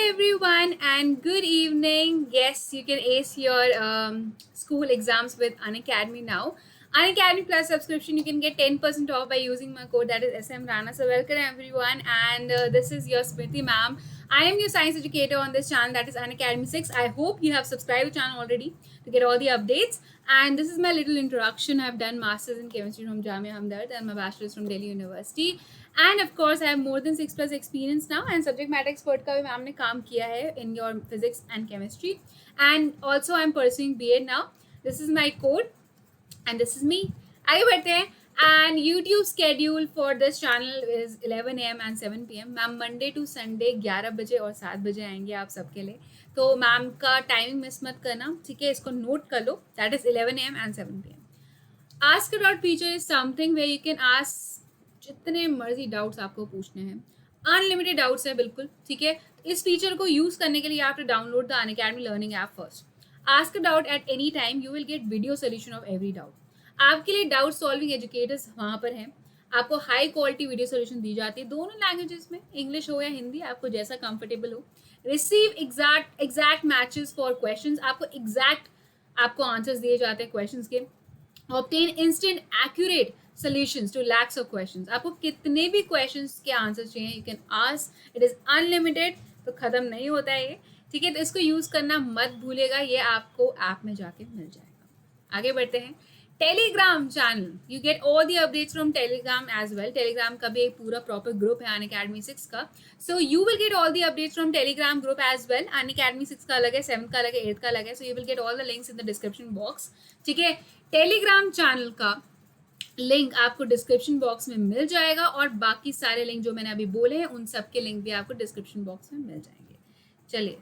everyone and good evening. Yes, you can ace your school exams with Unacademy now. Unacademy Plus subscription, you can get 10% off by using my code, that is SM Rana. So welcome everyone, and this is your Smriti ma'am. I am your science educator on this channel, that is Unacademy 6. I hope you have subscribed to the channel already to get all the updates. And this is my little introduction. I've done masters in chemistry from Jamia Hamdard and my bachelor's from Delhi University. And of course, I have more than 6+ experience now, and subject matter expert का भी ma'am ने काम किया है in your physics and chemistry. And also I'm pursuing BA now. This is my code and this is me. आगे बढ़ते हैं. And YouTube schedule for this channel is 11 AM and 7 PM. Ma'am Monday to Sunday 11 बजे और 7 बजे आएंगे आप सबके लिए. तो मैम का टाइमिंग मिस मत करना, ठीक है? इसको नोट कर लो. That is 11 AM and 7 PM. Ask a doubt feature is something where you can ask जितने मर्जी डाउट्स आपको पूछने हैं. अनलिमिटेड डाउट्स है बिल्कुल, ठीक है? इस फीचर को यूज करने के लिए आप download the Unacademy learning app first. Ask a doubt at any time, you will gate video solution of every doubt. आपके लिए डाउट सॉल्विंग एजुकेटर्स वहाँ पर हैं. आपको हाई क्वालिटी वीडियो सोल्यूशन दी जाती है दोनों लैंग्वेजेस में, इंग्लिश हो या हिंदी, आपको जैसा कंफर्टेबल हो. Receive exact matches for questions, आपको आंसर्स दिए जाते हैं क्वेश्चंस के. Obtain instant accurate solutions to lakhs of questions. आपको कितने भी questions के आंसर चाहिए, you can ask. It is unlimited, तो ख़त्म नहीं होता है ये, ठीक है? तो इसको यूज़ करना मत भूलिएगा, ये आपको ऐप में जाके मिल जाएगा. आगे बढ़ते हैं. Telegram channel, you get all the updates from Telegram as well. Telegram का भी एक पूरा प्रॉपर ग्रुप है अनअकैडमी 6 का. So you will get all the updates from Telegram group as well. Unacademy 6 का अलग है, 7th का अलग है, 8th का अलग है. सो you will get all the links in the description box, ठीक है? टेलीग्राम चैनल का लिंक आपको डिस्क्रिप्शन बॉक्स में मिल जाएगा और बाकी सारे लिंक जो मैंने अभी बोले हैं उन सब के लिंक भी आपको डिस्क्रिप्शन बॉक्स में मिल जाएंगे. चलिए.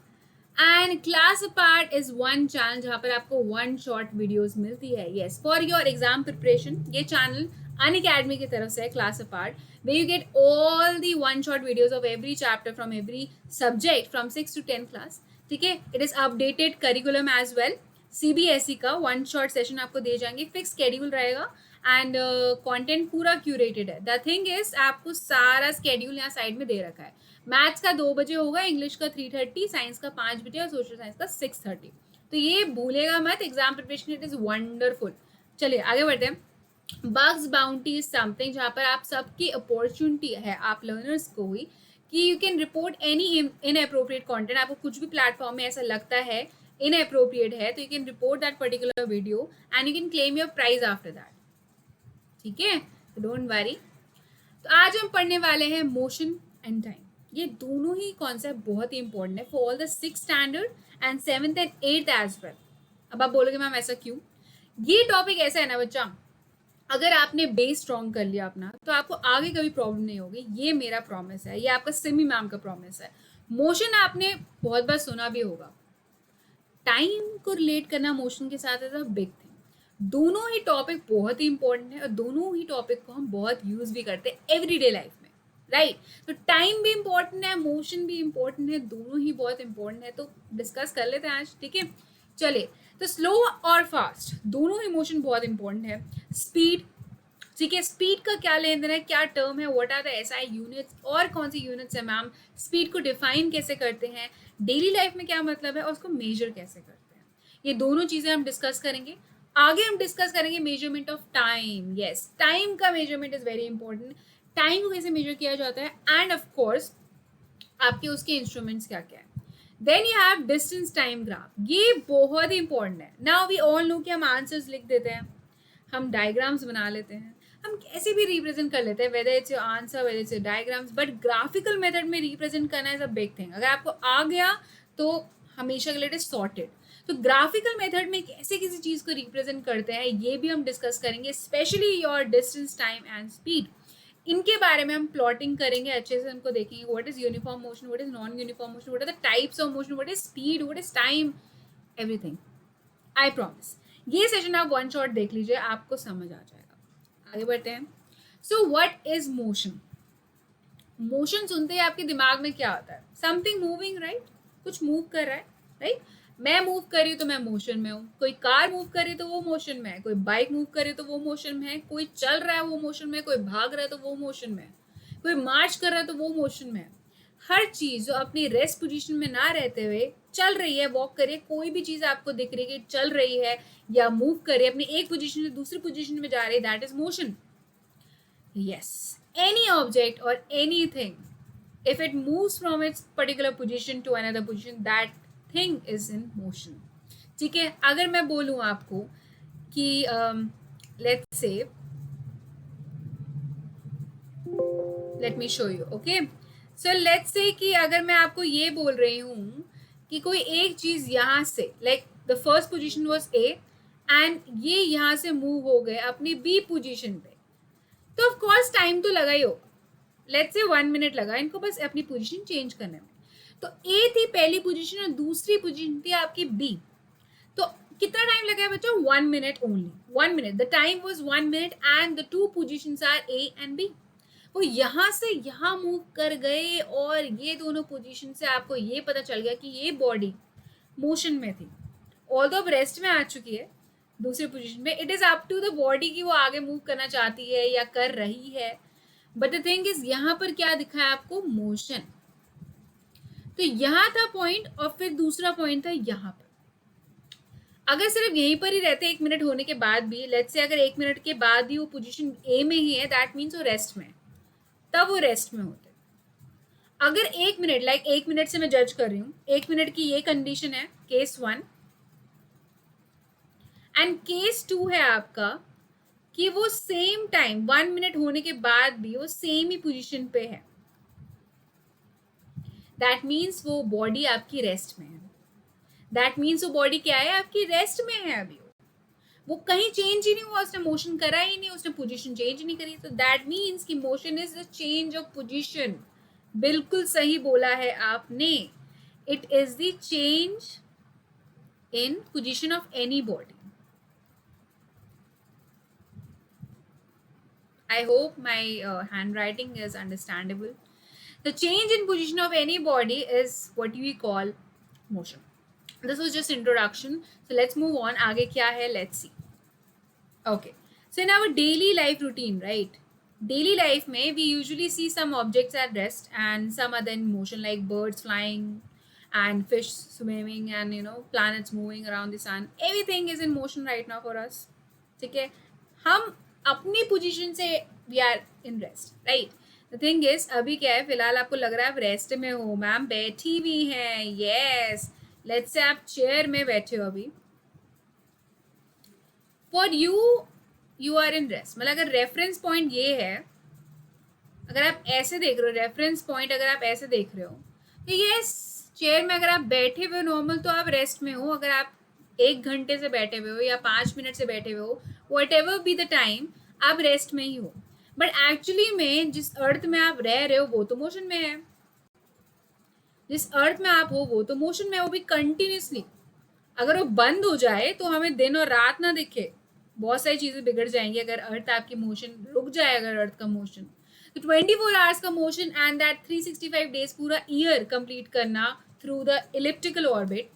And class apart is one channel जहाँ पर आपको वन शॉट वीडियोस मिलती है. Yes, for your exam preparation ये चैनल अनअकैडमी की तरफ से है, class apart, where you get all the one shot videos of every chapter from every subject from 6 to 10 class, ठीक है? It is updated curriculum as well. CBSE का one shot session आपको दिए जाएंगे, फिक्स स्केड्यूल रहेगा and content पूरा curated है. The thing is आपको सारा स्केड्यूल यहाँ साइड में दे रखा है. मैथ्स का 2 बजे होगा, इंग्लिश का 3:30, साइंस का 5 बजे और सोशल साइंस का 6:30. तो ये भूलेगा मत, exam preparation it is wonderful. चलिए आगे बढ़ते हैं. बग्स बाउंटी इज समथिंग जहाँ पर आप सबकी अपॉर्चुनिटी है, आप लर्नर्स को हुई कि you can report any inappropriate content. आपको कुछ भी प्लेटफॉर्म में ऐसा लगता है इनअप्रोप्रिएट है तो you can report that particular video and you can claim your prize after that, ठीक है? तो डोंट वरी. तो आज हम पढ़ने वाले हैं मोशन एंड टाइम. ये दोनों ही कॉन्सेप्ट बहुत ही इंपॉर्टेंट है for all the 6th standard and 7th and 8th as well. अब आप बोलोगे मैम ऐसा क्यों? ये टॉपिक ऐसा है ना बच्चा, अगर आपने बेस स्ट्रॉन्ग कर लिया अपना तो आपको आगे कभी प्रॉब्लम नहीं होगी. ये मेरा प्रॉमिस है, ये आपका सिमी मैम का प्रॉमिस है. मोशन आपने बहुत बार सुना भी होगा. टाइम को रिलेट करना मोशन के साथ इज अ बिग थिंग. दोनों ही टॉपिक बहुत ही इंपॉर्टेंट है और दोनों ही टॉपिक को हम बहुत यूज भी करते हैं एवरीडे लाइफ में, राइट? तो टाइम भी इंपॉर्टेंट है, मोशन भी इंपॉर्टेंट है, दोनों ही बहुत इंपॉर्टेंट है. तो डिस्कस कर लेते हैं आज, ठीक है? चलिए. तो स्लो और फास्ट दोनों ही मोशन बहुत इंपॉर्टेंट है. स्पीड, ठीक है? स्पीड का क्या लेन देन है, क्या टर्म है, what are the SI units और कौन सी यूनिट्स है मैम, स्पीड को डिफाइन कैसे करते हैं, डेली लाइफ में क्या मतलब है और उसको मेजर कैसे करते हैं, ये दोनों चीज़ें हम डिस्कस करेंगे. आगे हम डिस्कस करेंगे measurement of time. Yes, time का measurement is very important. Time को कैसे मेजर किया जाता है एंड ऑफ कोर्स आपके उसके इंस्ट्रूमेंट्स क्या क्या है. Then you have distance time graph. ये बहुत ही इंपॉर्टेंट है. नाउ वी ऑल नो कि हम आंसर्स लिख देते हैं, हम डायग्राम्स बना लेते हैं, हम कैसे भी रिप्रेजेंट कर लेते हैं, whether it's your answer, whether it's your diagrams, but graphical method में रिप्रेजेंट करना इज अ बिग थिंग. अगर आपको आ गया तो हमेशा के लिए इट इज सॉर्टेड. तो ग्राफिकल मेथड में कैसे किसी चीज़ को रिप्रेजेंट करते हैं ये भी हम डिस्कस करेंगे, specially your distance time and speed. इनके बारे में हम प्लॉटिंग करेंगे, अच्छे से हमको देखेंगे what is uniform motion, what is non uniform motion, what are the types of motion, what is speed, what is time, everything. I promise ये सेशन आप वन शॉट देख लीजिए, आपको समझ आ जाएगा. आगे बढ़ते हैं. So what is motion? Motion सुनते ही आपके दिमाग में क्या आता है? Something moving, right? कुछ मूव कर रहा है, राइट? मैं मूव कर रही हूँ तो मैं मोशन में हूँ. कोई कार मूव कर रही है तो वो मोशन में है, कोई बाइक मूव कर रही है तो वो मोशन में है, कोई चल रहा है वो मोशन में है, कोई भाग रहा है तो वो मोशन में है, कोई मार्च कर रहा है तो वो मोशन में है. हर चीज़ जो अपनी रेस्ट पोजीशन में ना रहते हुए चल रही है, वॉक करिए, कोई भी चीज़ आपको दिख रही है कि चल रही है या मूव कर रही है, अपनी एक पोजीशन से दूसरी पोजीशन में जा रही है, that is motion. Yes, any object or anything, if it moves from its particular position to another position, that thing is in motion. ठीक है, अगर मैं बोलूँ आपको कि let's say, let me show you, okay? So let's say कि अगर मैं आपको ये बोल रही हूँ कि कोई एक चीज़ यहाँ से, like the first position was A and ये यहाँ से मूव हो गए अपनी B पोजीशन पे, तो ऑफ कोर्स टाइम तो लगा ही होगा. लेट्स से 1 मिनट लगा इनको बस अपनी पोजीशन चेंज करने में. तो ए थी पहली पोजीशन और दूसरी पोजीशन थी आपकी बी. तो कितना टाइम लगा है बच्चों? 1 minute only. 1 minute. The time was 1 minute and the two positions are A and B. वो यहाँ से यहाँ मूव कर गए और ये दोनों पोजीशन से आपको ये पता चल गया कि ये बॉडी मोशन में थी. ऑल्दो अब रेस्ट में आ चुकी है दूसरी पोजीशन में. It is up to the body कि वो आगे मूव करना चाहती है या कर रही है. बट द थिंग इज यहाँ पर क्या दिखा है आपको? मोशन. तो यहाँ था पॉइंट और फिर दूसरा पॉइंट था यहाँ पर. अगर सिर्फ यहीं पर ही रहते 1 मिनट होने के बाद भी, लेट्स से अगर 1 मिनट के बाद भी वो पोजीशन ए में ही है, दैट मीन्स वो रेस्ट में, तब वो रेस्ट में होते. अगर 1 मिनट, लाइक 1 मिनट से मैं जज कर रही हूँ, 1 मिनट की ये कंडीशन है केस 1 एंड केस 2 है आपका कि वो सेम टाइम 1 मिनट होने के बाद भी वो सेम ही पोजीशन पे है. दैट मीन्स वो बॉडी आपकी रेस्ट में है. दैट मीन्स वो बॉडी क्या है? आपकी रेस्ट में है. अभी वो कहीं चेंज ही नहीं हुआ, उसने मोशन करा ही नहीं, उसने पोजीशन चेंज नहीं करी. तो दैट मीन्स कि motion is the change of position. बिल्कुल सही बोला है आपने. It is the change in position of any body. I hope my handwriting is understandable. The change in position of any body is what we call motion. This was just introduction. So let's move on. आगे क्या है? Let's see. Okay. So in our daily life routine, right? Daily life में we usually see some objects at rest and some other in motion, like birds flying and fish swimming and planets moving around the sun. Everything is in motion right now for us. ठीक है? हम अपनी position से we are in rest, right. The thing is अभी क्या है, फिलहाल आपको लग रहा है आप रेस्ट में हो, मैम बैठी हुई हैं. यस, लेट्स से आप चेयर में बैठे हो अभी. For you are in rest. मतलब अगर रेफरेंस पॉइंट ये है, अगर आप ऐसे देख रहे हो, रेफरेंस पॉइंट अगर आप ऐसे देख रहे हो, तो यस, चेयर में अगर आप बैठे हुए हो नॉर्मल, तो आप रेस्ट में हो. अगर आप 1 घंटे से बैठे हुए हो या 5 मिनट से बैठे हुए हो, whatever be the time, आप रेस्ट में ही हो. बट एक्चुअली में जिस अर्थ में आप रह रहे हो वो तो मोशन में है. जिस अर्थ में आप हो वो तो मोशन में है, वो भी कंटिन्यूसली. अगर वो बंद हो जाए तो हमें दिन और रात ना दिखे, बहुत सारी चीज़ें बिगड़ जाएंगी. अगर अर्थ आपकी मोशन रुक जाए, अगर अर्थ का मोशन, तो 24 आवर्स का मोशन एंड दैट 365 डेज, पूरा ईयर कंप्लीट करना थ्रू द इलिप्टिकल ऑर्बिट,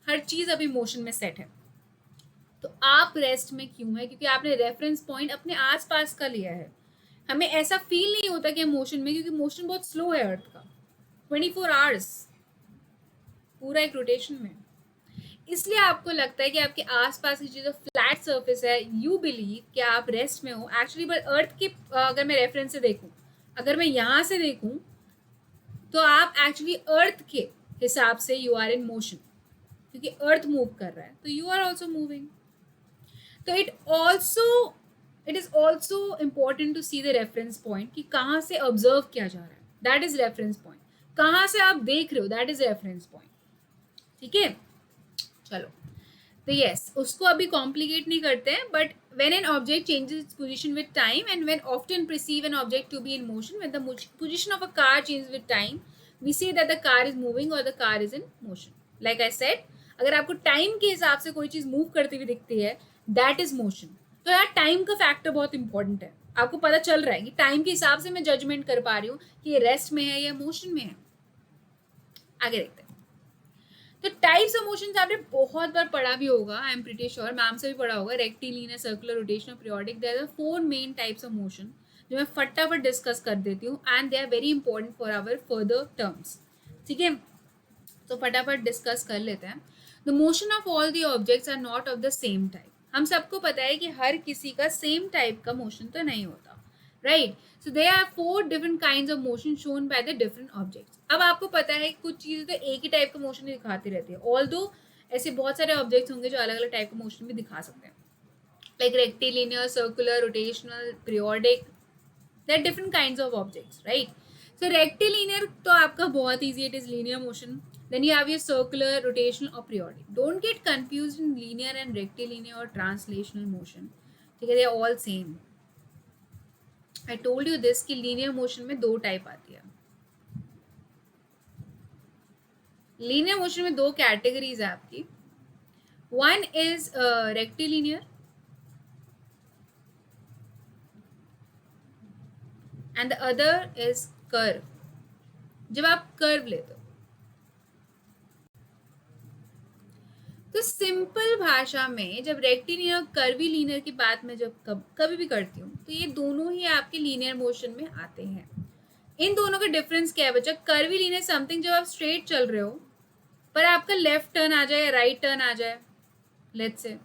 हर चीज़ अभी मोशन में सेट है. तो आप रेस्ट में क्यों है? क्योंकि आपने रेफरेंस पॉइंट अपने आसपास का लिया है. हमें ऐसा फील नहीं होता कि हम मोशन में, क्योंकि मोशन बहुत स्लो है अर्थ का. 24 आवर्स पूरा एक रोटेशन में. इसलिए आपको लगता है कि आपके आसपास की चीज़ें फ्लैट सरफेस है, यू बिलीव कि आप रेस्ट में हो. एक्चुअली बट अर्थ के अगर मैं रेफरेंस से देखूँ, अगर मैं यहाँ से देखूँ, तो आप एक्चुअली अर्थ के हिसाब से यू आर इन मोशन, क्योंकि अर्थ मूव कर रहा है, तो यू आर ऑल्सो मूविंग. तो it is also important to see the reference point कि कहाँ से ऑब्जर्व किया जा रहा है, दैट इज रेफरेंस पॉइंट. कहाँ से आप देख रहे हो, दैट इज रेफरेंस पॉइंट. ठीक है, चलो. तो यस, उसको अभी कॉम्प्लिकेट नहीं करते हैं. But when an object changes its position with time and when often perceive an object to be in motion, when the position of a car changes with time, we say that the car is moving or the car is in motion. Like I said, अगर आपको time के हिसाब से कोई चीज़ move करती हुई दिखती है, दैट इज मोशन. तो यार टाइम का फैक्टर बहुत इंपॉर्टेंट है. आपको पता चल रहा है कि टाइम के हिसाब से मैं जजमेंट कर पा रही हूँ कि ये रेस्ट में है या मोशन में है. आगे देखते हैं. तो टाइप्स ऑफ मोशंस आपने बहुत बार पढ़ा भी होगा, I am pretty sure, ma'am से भी पढ़ा होगा. Rectilinear, circular, rotational, periodic. There are 4 main types of motion. जो मैं फटाफट डिस्कस कर देती हूँ, and they are very important for our further terms. ठीक है, तो फटाफट डिस्कस कर लेते हैं. The motion of all the objects are not of the same type. हम सबको पता है कि हर किसी का सेम टाइप का मोशन तो नहीं होता, right. So they are 4 different kinds of motion shown by the different objects. अब आपको पता है कुछ चीज़ें तो एक ही टाइप का मोशन दिखाती रहती है, ऑल्दो ऐसे बहुत सारे ऑब्जेक्ट्स होंगे जो अलग अलग टाइप का मोशन भी दिखा सकते हैं, like rectilinear, circular, rotational, periodic. There different kinds of objects, right. So rectilinear तो आपका बहुत easy, it is linear motion. Then you have your circular, rotational or periodic. Don't get confused in linear and rectilinear or translational motion. ठीक है, they are all same. I told you this कि linear motion में 2 type आती है. linear motion में 2 categories है आपकी. One is rectilinear and the other is curve. जब आप कर्व लेते हो तो सिंपल भाषा में जब रेक्टिलिनियर कर्वी लीनियर की बात मैं जब कभी भी करती हूँ तो ये दोनों ही आपके लीनियर मोशन में आते हैं. इन दोनों का डिफरेंस क्या है बच्चा? कर्वी लीनियर समथिंग जब आप स्ट्रेट चल रहे हो पर आपका लेफ्ट टर्न आ जाए या राइट टर्न आ जाए, लेट्स से,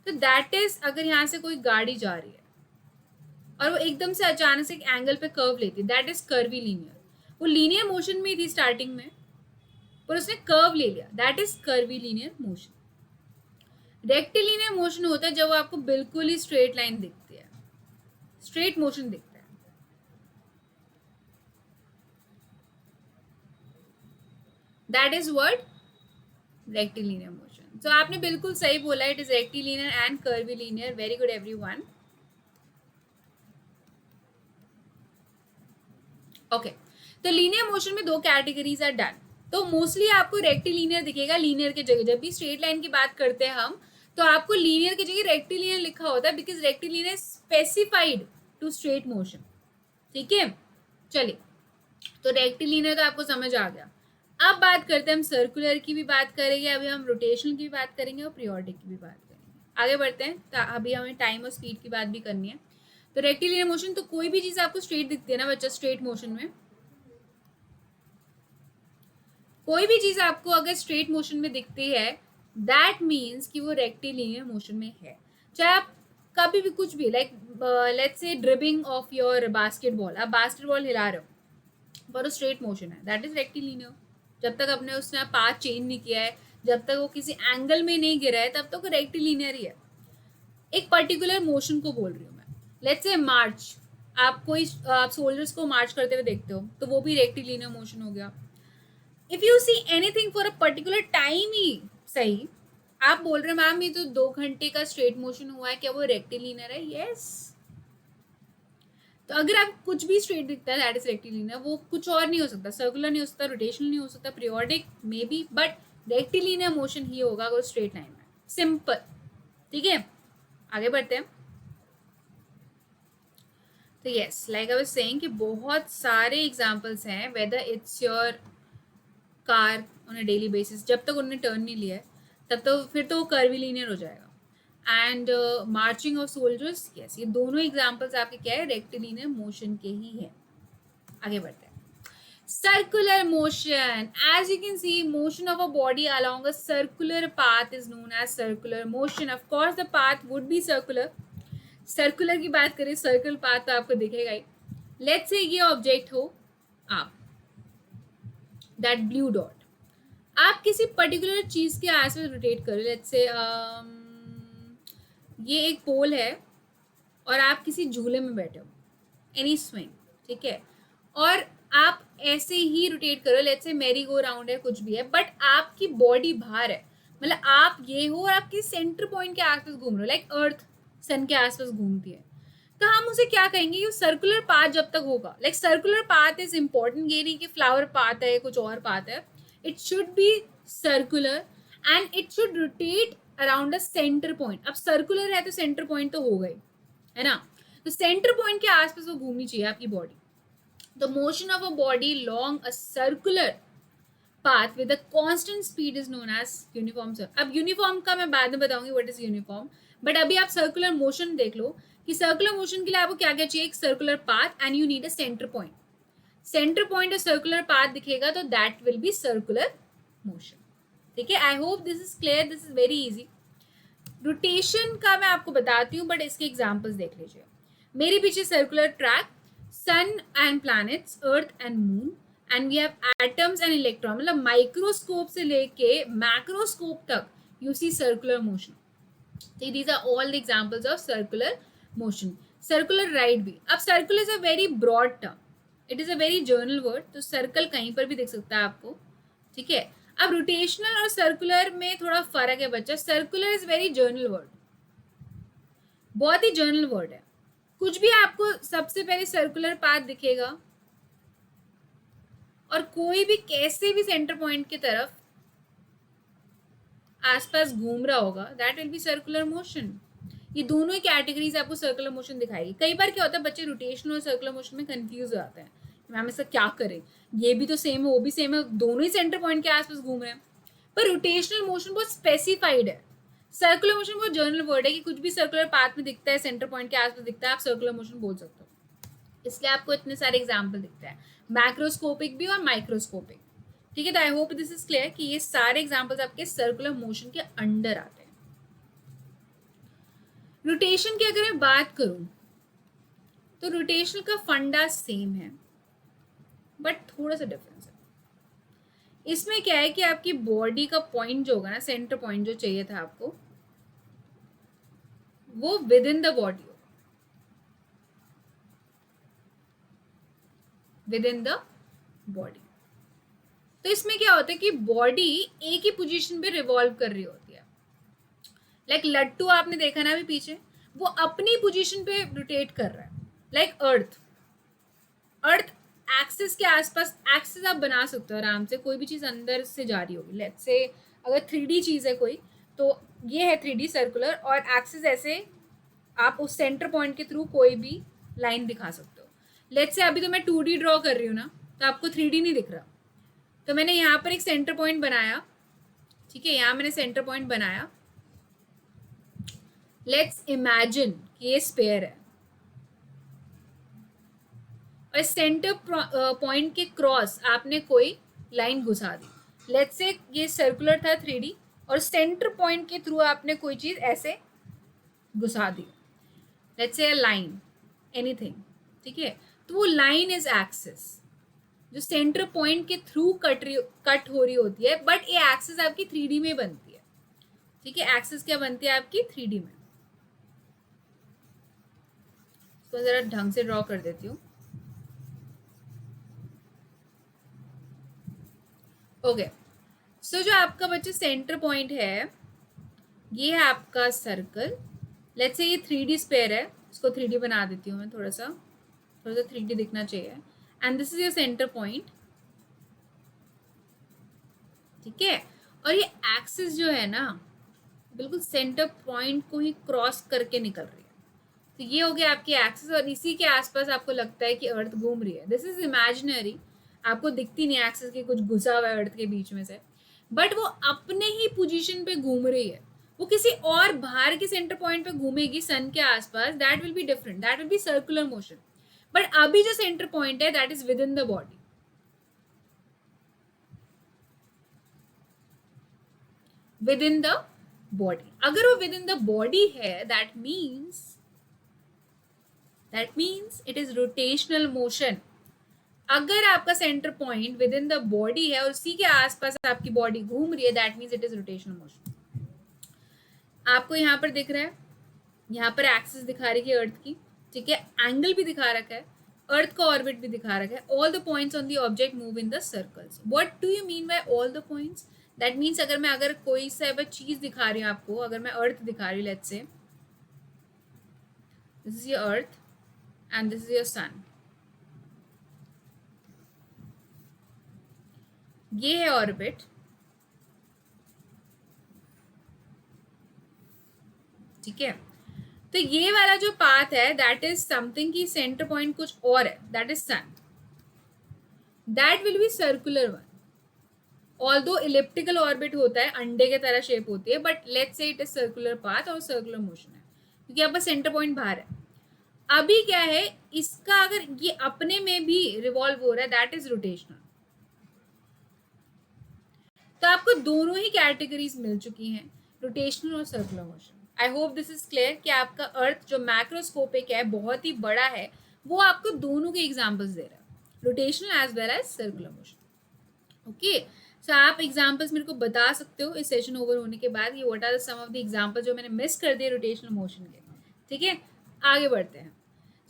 तो दैट इज अगर यहाँ से कोई गाड़ी जा रही है और वो एकदम से अचानक से एक एंगल पे कर्व लेती है, दैट इज कर्वी लीनियर. वो लीनियर मोशन में थी स्टार्टिंग में पर उसने कर्व ले लिया, that is curvy linear motion. Rectilinear motion होता है जब आपको बिल्कुल ही स्ट्रेट लाइन दिखती है, स्ट्रेट मोशन दिखता है. That is what? Rectilinear motion. तो आपने बिल्कुल सही बोला, it is rectilinear and curvy linear. Very good everyone. Okay, तो लीनियर मोशन में 2 कैटेगरीज आर डन. तो मोस्टली आपको रेक्टिलिनियर दिखेगा लीनियर की जगह. जब भी स्ट्रेट लाइन की बात करते हैं हम तो आपको लीनियर की जगह रेक्टिलिनियर लिखा होता है because rectilinear specified to straight motion. ठीक है, चलिए, तो रेक्टिलिनियर तो आपको समझ आ गया. अब बात करते हैं हम सर्कुलर की भी बात करेंगे, अभी हम रोटेशनल की भी बात करेंगे और पीरियोडिक की भी बात करेंगे. आगे बढ़ते हैं, तो अभी हमें टाइम और स्पीड की बात भी करनी है. तो रेक्टिलिनियर मोशन तो कोई भी चीज आपको स्ट्रेट दिखती है ना बच्चा, स्ट्रेट मोशन में कोई भी चीज आपको अगर स्ट्रेट मोशन में दिखती है दैट मीन्स कि वो रेक्टिलिनियर मोशन में है. चाहे आप कभी भी कुछ भी, like let's say dribbling of your basketball, आप बास्केटबॉल हिला रहे हो पर वो स्ट्रेट मोशन है, दैट इज रेक्टिलिनियर. जब तक अपने उसने पाथ चेंज नहीं किया है, जब तक वो किसी एंगल में नहीं गिरा है, तब तक वो रेक्टिलिनियर ही है. एक पर्टिकुलर मोशन को बोल रही हूँ मैं. लेट्स से मार्च, आप सोल्जर्स को मार्च करते हुए देखते हो तो वो भी रेक्टिलिनियर मोशन हो गया. If you see anything for a particular time ही सही, आप बोल रहे हो मैम ये तो 2 घंटे का स्ट्रेट मोशन हुआ है, क्या वो रेक्टिलिनियर है? यस. तो अगर आप कुछ भी स्ट्रेट दिखता है दैट इज रेक्टिलिनियर. वो कुछ और नहीं हो सकता, सर्कुलर नहीं हो सकता, रोटेशनल नहीं हो सकता, periodic maybe, but rectilinear motion ही होगा अगर स्ट्रेट लाइन में. सिंपल. ठीक है, आगे बढ़ते हैं. तो yes, like I was saying कि बहुत सारे एग्जांपल्स हैं, whether it's your car on a daily basis, जब तक उन्होंने टर्न नहीं लिया है तब तो फिर तो वो कर्वी लीनियर हो जाएगा. And marching of soldiers, yes, ये दोनों एग्जांपल्स आपके क्या है? रेक्टिलिनियर मोशन के ही है. आगे बढ़ते हैं. Circular motion, as you can see motion of a body along a circular path is known as circular motion. Of course the path would be circular. Circular की बात करें, सर्कल पाथ तो आपको दिखेगा ही. लेट्स से ये object हो आप, that blue dot, आप किसी पर्टिकुलर चीज के आसपास रोटेट करो. लेट्स से ये एक पोल है और आप किसी झूले में बैठे हो, एनी स्विंग, ठीक है, और आप ऐसे ही रोटेट करो. Let's say merry go round है, कुछ भी है, बट आपकी बॉडी बाहर है, मतलब आप ये हो और आपके सेंटर पॉइंट के आसपास घूम रहे हो, लाइक अर्थ सन के आसपास घूमती है, तो हम उसे क्या कहेंगे? ये सर्कुलर पाथ जब तक होगा, like circular path is important. ये नहीं कि फ्लावर पाथ है, कुछ और पाथ है. It should be circular and it should rotate around a centre point. अब सर्कुलर है तो सेंटर पॉइंट तो होगा ही, है ना. तो सेंटर पॉइंट के आसपास वो घूमनी चाहिए आपकी body. The motion of a body long a circular path with a constant speed is known as uniform. अब यूनिफॉर्म का मैं बाद में बताऊंगी व्हाट इज यूनिफॉर्म, बट अभी आप सर्कुलर मोशन देख लो कि सर्कुलर मोशन के लिए आपको क्या क्या चाहिए, एक circular path and you need a centre point. Centre point और सर्कुलर पाथ दिखेगा तो that will be circular motion. ठीक है, I hope this is clear, this is very easy. Rotation का मैं आपको बताती हूँ, बट इसके एग्जाम्पल्स देख लीजिए। मेरे पीछे circular track, sun and planets, earth and moon, and we have atoms and electron, मतलब माइक्रोस्कोप से लेके मैक्रोस्कोप तक you see circular motion. These are all the examples of circular motion. Circular ride भी, अब circle is a very broad term, it is a very general word, तो circle कहीं पर भी दिख सकता है आपको। ठीक है, अब रोटेशनल और सर्कुलर में थोड़ा फर्क है बच्चा। Circular is very general word, बहुत ही जर्नल वर्ड है। कुछ भी आपको सबसे पहले सर्कुलर पाथ दिखेगा और कोई भी कैसे भी सेंटर पॉइंट की तरफ आसपास घूम रहा होगा, that will be circular motion. ये दोनों ही कैटेगरीज आपको सर्कुलर मोशन दिखाएगी। कई बार क्या होता है, बच्चे रोटेशनल और सर्कुलर मोशन में कंफ्यूज हो जाते हैं, मैम ऐसा क्या करें, ये भी तो सेम है वो भी सेम है, दोनों ही सेंटर पॉइंट के आसपास घूम रहे हैं। पर रोटेशनल मोशन बहुत स्पेसिफाइड है, सर्कुलर मोशन बहुत जनरल वर्ड है कि कुछ भी सर्कुलर पाथ में दिखता है, सेंटर पॉइंट के आसपास दिखता है, आप सर्कुलर मोशन बोल सकते हो। इसलिए आपको इतने सारे एग्जाम्पल दिखते हैं, मैक्रोस्कोपिक भी और माइक्रोस्कोपिक। ठीक है, तो I hope this is clear कि ये सारे एग्जाम्पल्स आपके सर्कुलर मोशन के अंडर आते हैं। रोटेशन की अगर मैं बात करूं तो रोटेशन का फंडा सेम है, बट थोड़ा सा डिफरेंस है। इसमें क्या है कि आपकी बॉडी का पॉइंट जो होगा ना, सेंटर पॉइंट जो चाहिए था आपको, वो विद इन द बॉडी होगा, विद इन द बॉडी। तो इसमें क्या होता है कि बॉडी एक ही पोजीशन पे रिवॉल्व कर रही होती है। लाइक लट्टू आपने देखा ना अभी पीछे, वो अपनी पोजीशन पे रोटेट कर रहा है। लाइक अर्थ, अर्थ एक्सिस के आसपास, एक्सिस आप बना सकते हो आराम से, कोई भी चीज़ अंदर से जा रही होगी। लेट्स से अगर 3D चीज़ है कोई, तो ये है 3D सर्कुलर, और एक्सिस ऐसे आप उस सेंटर पॉइंट के थ्रू कोई भी लाइन दिखा सकते हो। लेट्स से अभी तो मैं 2D ड्रॉ कर रही हूँ ना, तो आपको 3D नहीं दिख रहा, तो मैंने यहाँ पर एक सेंटर पॉइंट बनाया। ठीक है, यहाँ मैंने सेंटर पॉइंट बनाया। लेट्स इमेजिन कि ये स्पेयर है और सेंटर पॉइंट के क्रॉस आपने कोई लाइन घुसा दी। लेट्स से ये सर्कुलर था 3D, और सेंटर पॉइंट के थ्रू आपने कोई चीज़ ऐसे घुसा दी। Let's say line, anything. ठीक है, तो वो लाइन इज एक्सिस जो सेंटर पॉइंट के थ्रू कट हो रही होती है, बट ये एक्सिस आपकी 3D में बनती है। ठीक है, एक्सिस क्या बनती है आपकी 3D में। इसको जरा ढंग से ड्रॉ कर देती हूँ। ओके, सो जो आपका बच्चे सेंटर पॉइंट है, ये है आपका सर्कल। लेट्स से ये 3D स्पेयर है, इसको 3D बना देती हूँ मैं, थोड़ा सा 3D दिखना चाहिए। And this is your centre point. ठीक है, और ये एक्सिस जो है ना, बिल्कुल सेंटर पॉइंट को ही क्रॉस करके निकल रही है। तो ये हो गया आपकी एक्सिस, और इसी के आसपास आपको लगता है कि अर्थ घूम रही है। दिस इज इमेजिनरी, आपको दिखती नहीं एक्सिस के कुछ घुसा हुआ है अर्थ के बीच में से, बट वो अपने ही पोजीशन पे घूम रही है। वो किसी और बाहर के सेंटर पॉइंट पे घूमेगी सन के आसपास, that will be different, that will be circular motion. But अभी जो सेंटर पॉइंट है that is with in the body, with in the body. अगर वो विद इन द बॉडी है, that means it is rotational motion. अगर आपका centre point with in the body है और उसी के आसपास आपकी बॉडी घूम रही है, that means it is rotational motion. आपको यहाँ पर दिख रहा है, यहाँ पर एक्सिस दिखा रही है अर्थ की। ठीक है, एंगल भी दिखा रखा है, अर्थ का ऑर्बिट भी दिखा रखा है। All the points on the object move in the circles. What do you mean by all the points? That means अगर कोई सा चीज दिखा रही हूँ आपको, अगर मैं अर्थ दिखा रही हूँ, let's say this is your earth and this is your son, ये है ऑर्बिट। ठीक है, तो ये वाला जो पाथ है दैट इज समथिंग की सेंटर पॉइंट कुछ और है, that is sun, that will be circular one. Although elliptical orbit होता है, अंडे के तरह शेप होती है, but let's say it is circular path और सर्कुलर मोशन है, क्योंकि आपका सेंटर पॉइंट बाहर है। अभी क्या है, इसका अगर ये अपने में भी रिवॉल्व हो रहा है, दैट इज रोटेशनल। तो आपको दोनों ही कैटेगरीज मिल चुकी हैं, रोटेशनल और circular motion. I hope this is clear कि आपका अर्थ जो मैक्रोस्कोपिक है, बहुत ही बड़ा है, वो आपको दोनों के एग्जाम्पल्स दे रहा है, rotational as well as circular motion. Okay, so आप एग्जाम्पल्स मेरे को बता सकते हो इस सेशन ओवर होने के बाद, ये what are the some of the example जो मैंने मिस कर दिए रोटेशनल मोशन के। ठीक है, आगे बढ़ते हैं।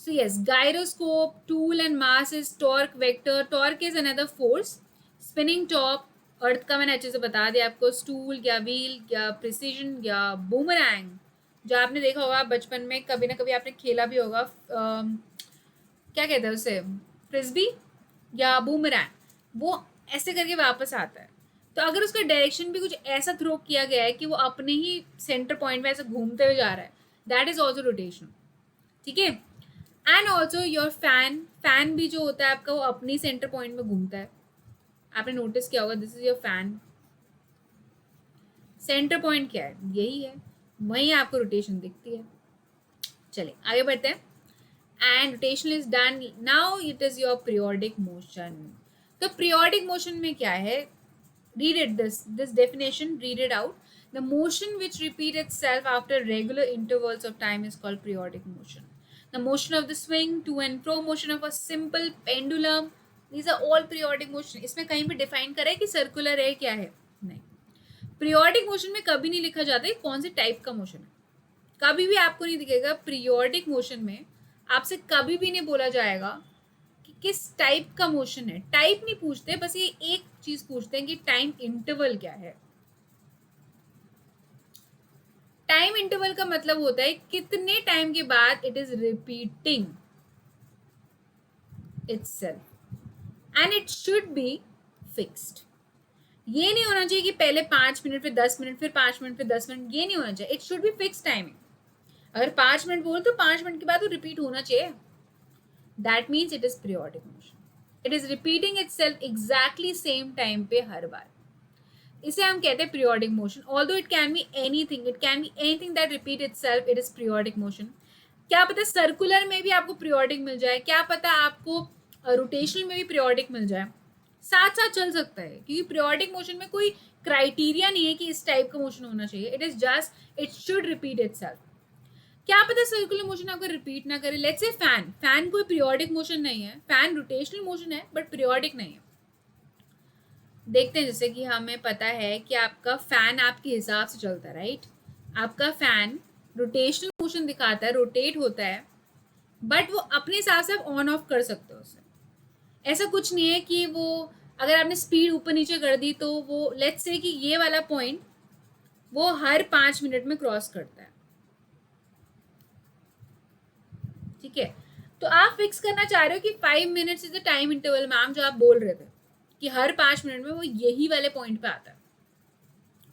So yes, gyroscope, tool and mass is torque vector. Torque is another force. Spinning top, अर्थ का मैंने अच्छे से बता दिया आपको, स्टूल या व्हील या प्रिसीजन या बूमरैंग, जो आपने देखा होगा बचपन में, कभी ना कभी आपने खेला भी होगा, क्या कहते हैं उसे, फ्रिस्बी या बूमरैंग, वो ऐसे करके वापस आता है। तो अगर उसका डायरेक्शन भी कुछ ऐसा थ्रो किया गया है कि वो अपने ही सेंटर पॉइंट में ऐसे घूमते हुए जा रहा है, दैट इज ऑल्सो रोटेशन। ठीक है, and also your fan, fan भी जो होता है आपका, वो अपनी सेंटर पॉइंट में घूमता है। आपने नोटिस किया होगा, this is your fan, centre point क्या है, यही है, वहीं आपको रोटेशन दिखती है। चलिए आगे बढ़ते हैं। And rotation is done, now it is your periodic motion. तो पीरियोडिक मोशन में क्या है, read it, this definition, read it out. The motion which repeats itself after regular intervals of time is called periodic motion. The motion of the swing, to and fro motion of a simple pendulum, these are all periodic motion. इसमें कहीं भी define करें कि circular है क्या है, नहीं। Periodic motion में कभी नहीं लिखा जाता है कौन से टाइप का मोशन है, कभी भी आपको नहीं दिखेगा पीरियोडिक मोशन में, आपसे कभी भी नहीं बोला जाएगा कि किस टाइप का मोशन है। टाइप नहीं पूछते, बस ये एक चीज पूछते हैं कि टाइम इंटरवल क्या है। टाइम इंटरवल का मतलब होता है कितने टाइम के बाद it is repeating itself, and it should be fixed. ये नहीं होना चाहिए कि पहले 5 मिनट, फिर 10 मिनट, फिर 5 मिनट, फिर 10 मिनट, ये नहीं होना चाहिए। It should be fix timing. अगर 5 मिनट बोल तो 5 मिनट के बाद वो रिपीट होना चाहिए, that means it is periodic motion. It is repeating itself exactly same time पे हर बार, इसे हम कहते हैं periodic motion. Although it can be anything, it can be anything that repeat itself, it is periodic motion. क्या पता circular में भी आपको पीरियोडिक मिल जाए, क्या पता आपको रोटेशनल में भी पीरियोडिक मिल जाए, साथ साथ चल सकता है, क्योंकि पीरियोडिक मोशन में कोई क्राइटेरिया नहीं है कि इस टाइप का मोशन होना चाहिए, it is just it should repeat itself. क्या पता सर्कुलर मोशन आपको रिपीट ना करे, लेट्स से फैन, फैन कोई पीरियोडिक मोशन नहीं है, फैन रोटेशनल मोशन है बट पीरियोडिक नहीं है। देखते हैं, जैसे कि हमें पता है कि आपका फैन आपके हिसाब से चलता है, राइट। आपका फैन रोटेशनल मोशन दिखाता है, रोटेट होता है, बट वो अपने हिसाब से आप ऑन ऑफ कर सकते हो उसे। ऐसा कुछ नहीं है कि वो, अगर आपने स्पीड ऊपर नीचे कर दी तो वो, लेट्स से कि ये वाला पॉइंट वो हर 5 मिनट में क्रॉस करता है, ठीक है। तो आप फिक्स करना चाह रहे हो कि 5 minutes is the time interval, ma'am जो आप बोल रहे थे कि हर 5 मिनट में वो यही वाले पॉइंट पे आता है,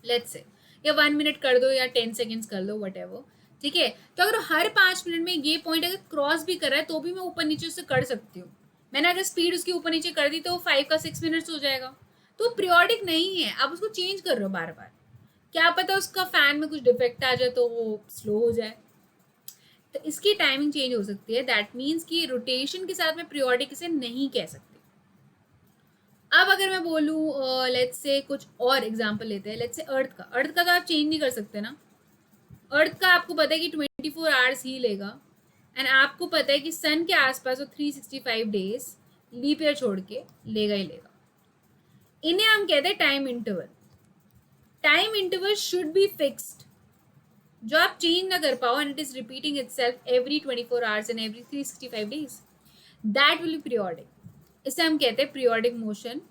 लेट्स से, या 1 मिनट कर दो या 10 सेकेंड्स कर दो, वट एवर, ठीक है। तो अगर हर 5 मिनट में ये पॉइंट अगर क्रॉस भी कर रहा है तो भी मैं ऊपर नीचे उससे कर सकती हूँ। मैंने अगर स्पीड उसकी ऊपर नीचे कर दी तो 5 का 6 मिनट्स हो जाएगा। तो पीरियोडिक नहीं है, आप उसको चेंज कर रहे हो बार बार, क्या पता उसका फैन में कुछ डिफेक्ट आ जाए तो वो स्लो हो जाए, तो इसकी टाइमिंग चेंज हो सकती है। दैट मीन्स कि रोटेशन के साथ में पीरियोडिक इसे नहीं कह सकती। अब अगर मैं बोलूँ लेट्स से कुछ और एग्जांपल लेते हैं, लेट्स से अर्थ का, अर्थ का तो आप चेंज नहीं कर सकते ना। अर्थ का आपको पता है कि 24 आवर्स ही लेगा, एंड आपको पता है कि सन के आसपास वो 365 डेज लीप ईयर छोड़ के लेगा ही लेगा। इन्हें हम कहते हैं time interval. Time interval should be fixed, जो आप चेंज ना कर पाओ, and it is repeating itself every 24 hours and every 365 days, that will B periodic. इसे हम कहते हैं पीरियोडिक मोशन,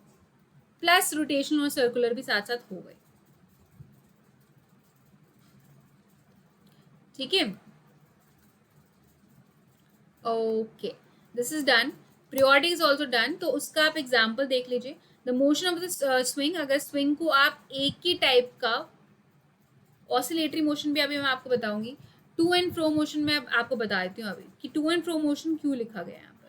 प्लस रोटेशनल और सर्कुलर भी साथ साथ हो गए, ठीक है। Okay, this is done, periodic is also done. तो उसका आप एग्जाम्पल देख लीजिए, the motion of the swing. अगर स्विंग को आप एक ही टाइप का, ऑसिलेटरी मोशन भी अभी मैं आपको बताऊंगी, टू एंड फ्रो मोशन में आपको बता देती हूँ अभी कि टू एंड फ्रो मोशन क्यों लिखा गया है यहाँ पर।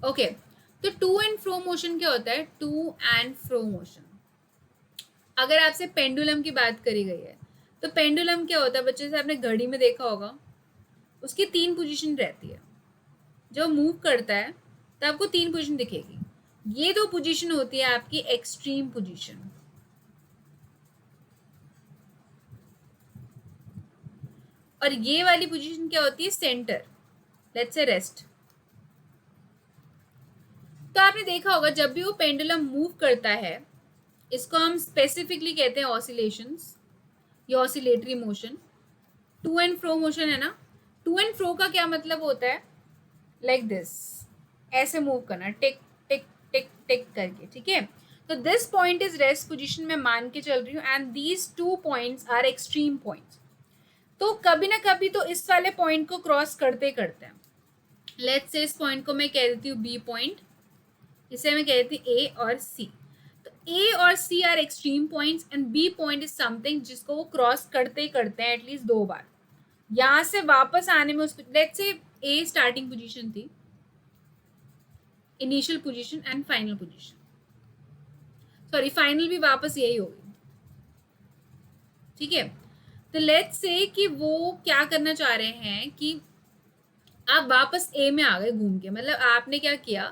ओके, तो टू एंड फ्रो मोशन क्या होता है, टू एंड फ्रो मोशन, अगर आपसे पेंडुलम की बात करी गई है तो पेंडुलम क्या होता है बच्चे, से आपने घड़ी में देखा होगा, उसकी 3 पोजीशन रहती है। जब मूव करता है तो आपको 3 पोजीशन दिखेगी। ये 2 पोजीशन होती है आपकी एक्सट्रीम पोजीशन, और ये वाली पोजीशन क्या होती है, सेंटर, लेट्स से रेस्ट। तो आपने देखा होगा जब भी वो पेंडुलम मूव करता है, इसको हम स्पेसिफिकली कहते हैं ऑसिलेशंस या oscillatory motion. To and fro motion है ना, टू एंड फ्रो का क्या मतलब होता है, लाइक दिस, ऐसे मूव करना, टिक टिक टिक टिक करके, ठीक है। तो this point is rest position में मान के चल रही हूँ, and these 2 points are extreme points. तो कभी ना कभी तो इस वाले पॉइंट को क्रॉस करते करते हैं। लेट्स से इस पॉइंट को मैं कह देती हूँ बी पॉइंट, इसे मैं कह देती हूँ ए और सी। तो ए और C are extreme points and B point is something जिसको वो क्रॉस करते करते हैं एटलीस्ट 2 बार। यहाँ से वापस आने में उसको, let's say a starting position थी, initial position and final position, sorry final भी वापस यही होगी, ठीक है। तो लेट्स से कि वो क्या करना चाह रहे हैं कि आप वापस ए में आ गए घूम के, मतलब आपने क्या किया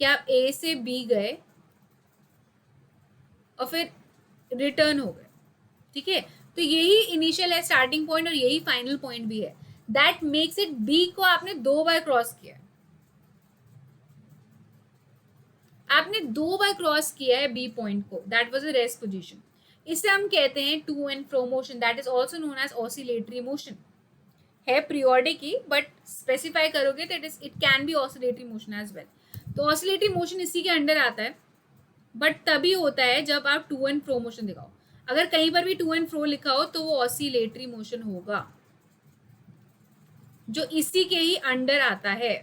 कि आप ए से बी गए और फिर रिटर्न हो गए, ठीक है। तो यही इनिशियल है, स्टार्टिंग पॉइंट, और यही फाइनल पॉइंट भी है। दैट मेक्स इट बी को आपने 2 बार क्रॉस किया है, आपने 2 बार क्रॉस किया है बी पॉइंट को, that was a rest position. इसे हम कहते हैं to and fro motion, that is also known as oscillatory motion. है पीरियोडिक ही, बट स्पेसिफाई करोगे तो it can be oscillatory motion as well. तो ऑसिलेटरी मोशन इसी के अंडर आता है, बट तभी होता है जब आप टू एंड फ्रो मोशन दिखाओ। अगर कहीं पर भी टू एंड फ्रो लिखा हो तो वो ऑसिलेटरी मोशन होगा, जो इसी के ही अंडर आता है,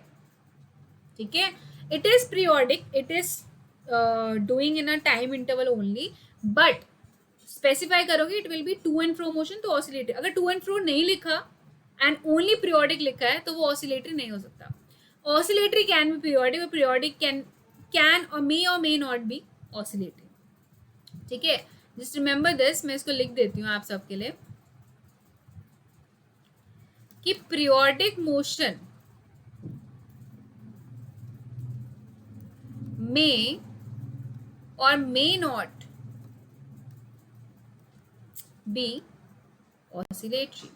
ठीक है। It is periodic, it is doing in a time interval only, but specify करोगे it will be to and fro motion, तो ऑसिलेटरी। अगर टू एंड फ्रो नहीं लिखा एंड ओनली पीरियोडिक लिखा है तो वो ऑसिलेटरी नहीं हो सकता। ऑसिलेटरी कैन बी पीरियोडिक, और पीरियोडिक कैन और मे नॉट बी ऑसिलेटरी, ठीक है। जस्ट रिमेंबर दिस, मैं इसको लिख देती हूँ आप सबके लिए कि पीरियोडिक मोशन में और may not be oscillatory,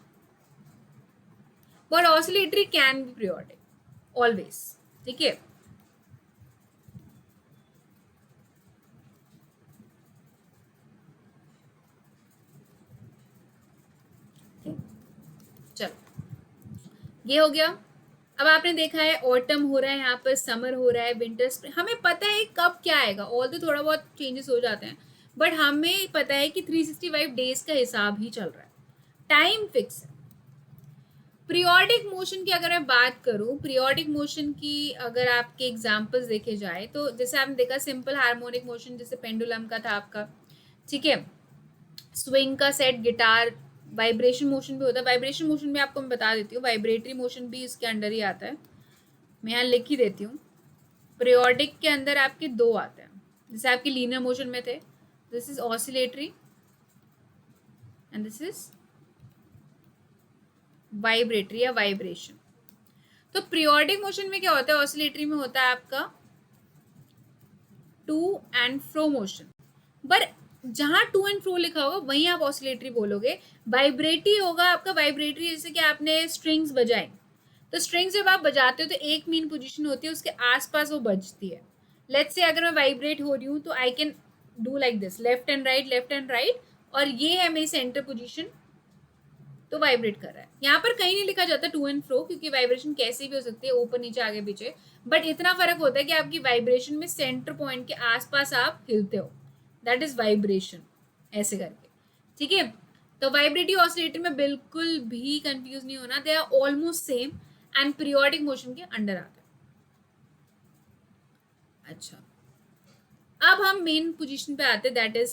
but oscillatory can be periodic always, ठीक है। चलो ये हो गया। अब आपने देखा है ऑटम हो रहा है, यहाँ पर समर हो रहा है, विंटर स्प्रिंग, हमें पता है कब क्या आएगा, ऑल तो थोड़ा बहुत चेंजेस हो जाते हैं, बट हमें पता है कि 365 डेज का हिसाब ही चल रहा है, टाइम फिक्स है। पीरियोडिक मोशन की अगर मैं बात करूं, पीरियोडिक मोशन की अगर आपके एग्जांपल्स देखे जाए तो जैसे आपने देखा सिंपल हार्मोनिक मोशन, जैसे पेंडुलम का था आपका, ठीक है, स्विंग का सेट, गिटार, वाइब्रेशन मोशन भी होता है। वाइब्रेशन मोशन भी आपको मैं बता देती हूँ, वाइब्रेटरी मोशन भी इसके अंडर ही आता है, मैं यहाँ लिख ही देती हूँ। पीरियोडिक के अंदर आपके 2 आते हैं, जैसे आपके लीनियर मोशन में थे, this is oscillatory and this is vibratory या वाइब्रेशन। तो पीरियोडिक मोशन में क्या होता है, ऑसिलेटरी में होता है आपका टू एंड फ्रो मोशन, पर जहां टू एंड फ्रो लिखा होगा वहीं आप ऑसिलेटरी बोलोगे। वाइब्रेटरी होगा आपका, वाइब्रेटरी जैसे कि आपने स्ट्रिंग्स बजाई, तो स्ट्रिंग्स जब आप बजाते हो तो एक मेन पोजीशन होती है, उसके आसपास वो बजती है। लेट्स से अगर मैं वाइब्रेट हो रही हूँ तो I can do like this, left and right, left and right, और ये है मेरी सेंटर पोजीशन, तो वाइब्रेट कर रहा है। यहाँ पर कहीं नहीं लिखा जाता टू एंड फ्रो, क्योंकि वाइब्रेशन कैसी भी हो सकती है, ऊपर नीचे आगे पीछे, बट इतना फर्क होता है कि आपकी वाइब्रेशन में सेंटर पॉइंट के आसपास आप हिलते हो, दैट इज वाइब्रेशन, ऐसे करके, ठीक है। तो वाइब्रेटिव ऑसिलेटर में बिल्कुल भी कंफ्यूज नहीं होना, they are almost same and periodic motion के अंडर आता है। अच्छा, अब हम मेन पोजीशन पे आते हैं, that is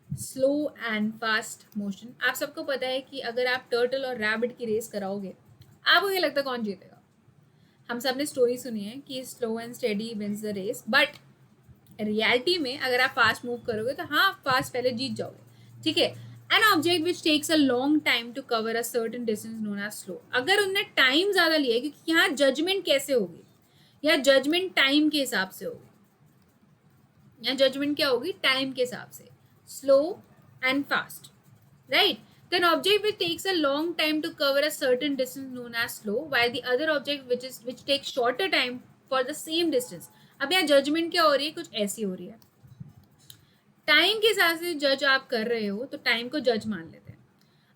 slow and fast motion. आप सबको पता है कि अगर आप टर्टल और रैबिट की रेस कराओगे, आपको क्या लगता है कौन जीतेगा? हम सब ने स्टोरी सुनी है कि slow and steady wins the race, but reality में अगर आप फास्ट मूव करोगे तो हाँ, फास्ट पहले जीत जाओगे, ठीक है। An object which takes a long time to cover a certain distance known as slow. अगर उनने टाइम ज्यादा लिया है, क्योंकि यहाँ जजमेंट कैसे होगी, या जजमेंट टाइम के हिसाब से होगी, या जजमेंट क्या होगी, टाइम के हिसाब से, slow and fast, right. Then object which takes a long time to cover a certain distance known as slow, while the other object which takes shorter time for the same distance. अब यहाँ judgement क्या हो रही है, कुछ ऐसी हो रही है, टाइम के हिसाब से जज आप कर रहे हो तो टाइम को जज मान लेते हैं।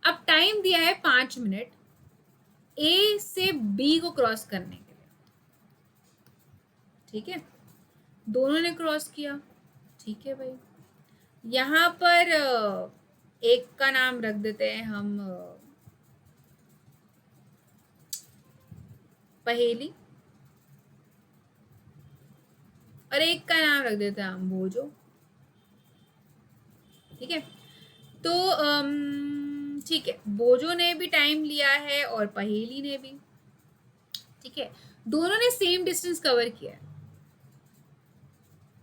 अब टाइम दिया है 5 मिनट ए से बी को क्रॉस करने के लिए, ठीक है, दोनों ने क्रॉस किया, ठीक है भाई। यहाँ पर एक का नाम रख देते हैं हम पहेली, और एक का नाम रख देते हैं हम भोजो, ठीक है। तो ठीक है, बोजो ने भी टाइम लिया है और पहेली ने भी, ठीक है, दोनों ने सेम डिस्टेंस कवर किया है।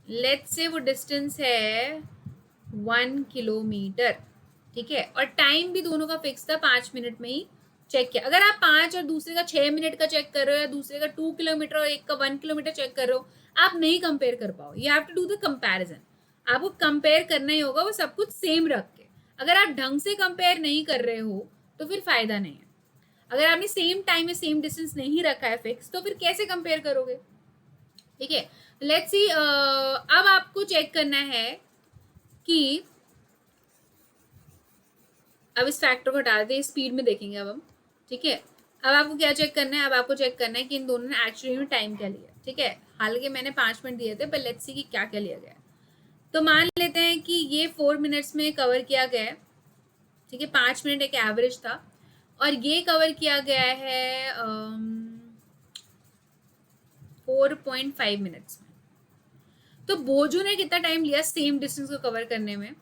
लेट्स से वो डिस्टेंस है 1 किलोमीटर, ठीक है, और टाइम भी दोनों का फिक्स था, 5 मिनट में ही चेक किया। अगर आप 5 और दूसरे का 6 मिनट का चेक कर रहे हो, या दूसरे का 2 किलोमीटर और एक का 1 किलोमीटर चेक कर रहे हो, आप नहीं कंपेयर कर पाओ। You have to do the comparison, आपको कंपेयर करना ही होगा, वो सब कुछ सेम रख के। अगर आप ढंग से कंपेयर नहीं कर रहे हो तो फिर फायदा नहीं है। अगर आपने सेम टाइम में सेम डिस्टेंस नहीं रखा है फिक्स, तो फिर कैसे कंपेयर करोगे, ठीक है। लेट्स सी, अब आपको चेक करना है कि, अब इस फैक्टर को हटा दें, स्पीड में देखेंगे अब हम, ठीक है। अब आपको क्या चेक करना है, अब आपको चेक करना है कि इन दोनों ने एक्चुअली में टाइम क्या लिया, ठीक है। हालांकि मैंने 5 मिनट दिए थे, पर लेट्स सी कि क्या क्या लिया गया है। तो मान लेते हैं कि ये 4 मिनट्स में कवर किया गया है, ठीक है, 5 मिनट एक एवरेज था, और ये कवर किया गया है 4.5 मिनट्स में। तो बोजो ने कितना टाइम लिया सेम डिस्टेंस को कवर करने में,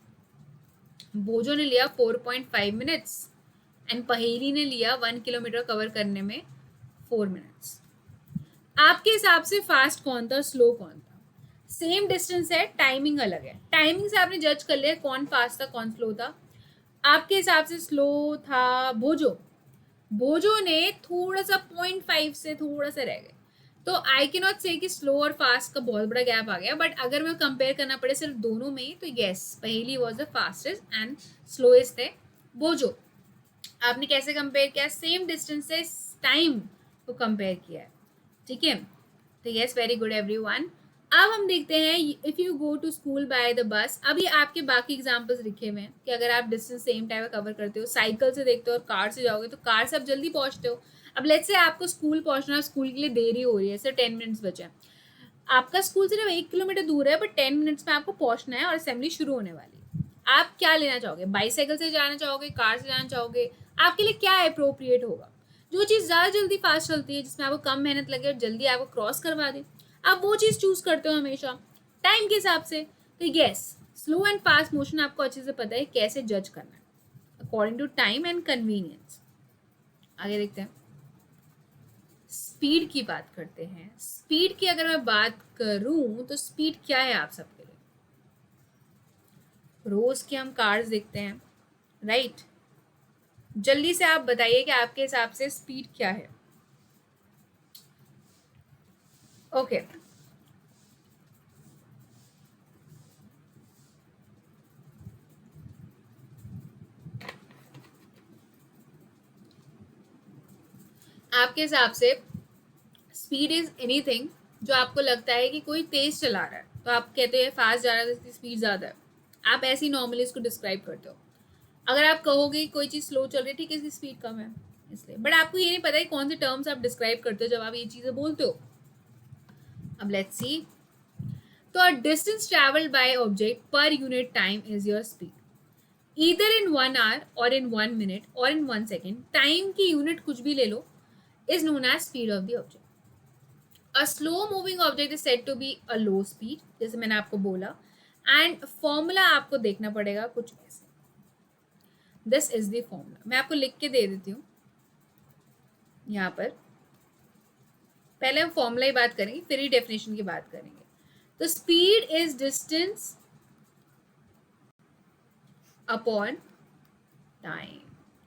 बोजो ने लिया 4.5 मिनट्स, एंड पहेली ने लिया 1 किलोमीटर कवर करने में 4 मिनट्स। आपके हिसाब से फास्ट कौन था, स्लो कौन था? सेम डिस्टेंस है, टाइमिंग अलग है, टाइमिंग से आपने जज कर लिया कौन फास्ट था कौन स्लो था। आपके हिसाब से स्लो था बोजो, बोजो ने थोड़ा सा 0.5 से थोड़ा सा रह गए। तो आई के नॉट से कि स्लो और फास्ट का बहुत बड़ा गैप आ गया, बट अगर मैं कंपेयर करना पड़े सिर्फ दोनों में, तो यस, पहेली was the fastest and slowest थे बोजो। आपने कैसे कंपेयर किया, सेम डिस्टेंस से टाइम को कंपेयर किया है, ठीक है। तो यस, वेरी गुड एवरीवन। अब हम देखते हैं, if you go to school by the bus. अभी आपके बाकी एग्जांपल्स लिखे हुए हैं कि अगर आप डिस्टेंस सेम टाइम में कवर करते हो, साइकिल से देखते हो और कार से जाओगे, तो कार से आप जल्दी पहुंचते हो। अब लेट्स से आपको स्कूल पहुंचना, स्कूल के लिए देरी हो रही है, सिर्फ 10 मिनट्स बचे हैं, आपका स्कूल सिर्फ 1 किलोमीटर दूर है, बट 10 मिनट्स में आपको पहुंचना है और असेंबली शुरू होने वाली है। आप क्या लेना चाहोगे, बाईसाइकिल से जाना चाहोगे, कार से जाना चाहोगे, आपके लिए क्या अप्रोप्रिएट होगा? जो चीज़ ज़्यादा जल्दी फास्ट चलती है, जिसमें आपको कम मेहनत लगे और जल्दी आपको क्रॉस करवा दे, आप वो चीज़ चूज करते हो हमेशा टाइम के हिसाब से। तो yes, slow and fast motion आपको अच्छे से पता है कैसे जज करना है, according to time and convenience. आगे देखते हैं, स्पीड की बात करते हैं। स्पीड की अगर मैं बात करूं तो स्पीड क्या है आप सबके लिए? रोज के हम कार्स देखते हैं, राइट। जल्दी से आप बताइए कि आपके हिसाब से स्पीड क्या है। ओके, आपके हिसाब से स्पीड इज एनीथिंग जो आपको लगता है कि कोई तेज चला रहा है, तो आप कहते हैं फास्ट जा रहा है, इसकी स्पीड ज़्यादा है, आप ऐसे ही नॉर्मली इसको डिस्क्राइब करते हो। अगर आप कहोगे कोई चीज़ स्लो चल रही है, ठीक है, इसकी स्पीड कम है इसलिए, बट आपको ये नहीं पता है कौन से टर्म्स आप डिस्क्राइब करते हो जब आप ये चीज़ें बोलते हो। अब लेट्स सी, तो a distance travelled by object per unit time is your speed, either in 1 hour और इन 1 मिनट और इन 1 सेकेंड। टाइम की यूनिट कुछ भी ले लो, is known as speed of the object. A slow moving object is said to be a low speed, जैसे मैंने आपको बोला, एंड फॉर्मूला आपको देखना पड़ेगा कुछ ऐसे। दिस इज द फॉर्मूला, मैं आपको लिख के दे देती हूँ यहाँ पर। पहले हम फॉर्मूला की बात करेंगे, फिर ही डेफिनेशन की बात करेंगे। तो speed is distance upon time.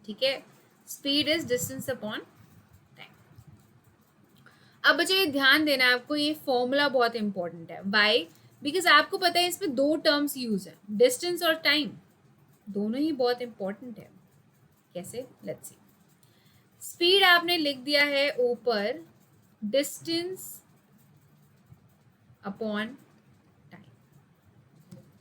ठीक है, speed is distance upon time. अब बच्चे ये ध्यान देना है आपको, ये फॉर्मूला बहुत इंपॉर्टेंट है. वाई? बिकॉज आपको पता है इसमें दो टर्म्स यूज है, डिस्टेंस और टाइम, दोनों ही बहुत इंपॉर्टेंट है. कैसे? Let's see. स्पीड आपने लिख दिया है ऊपर डिस्टेंस अपॉन टाइम.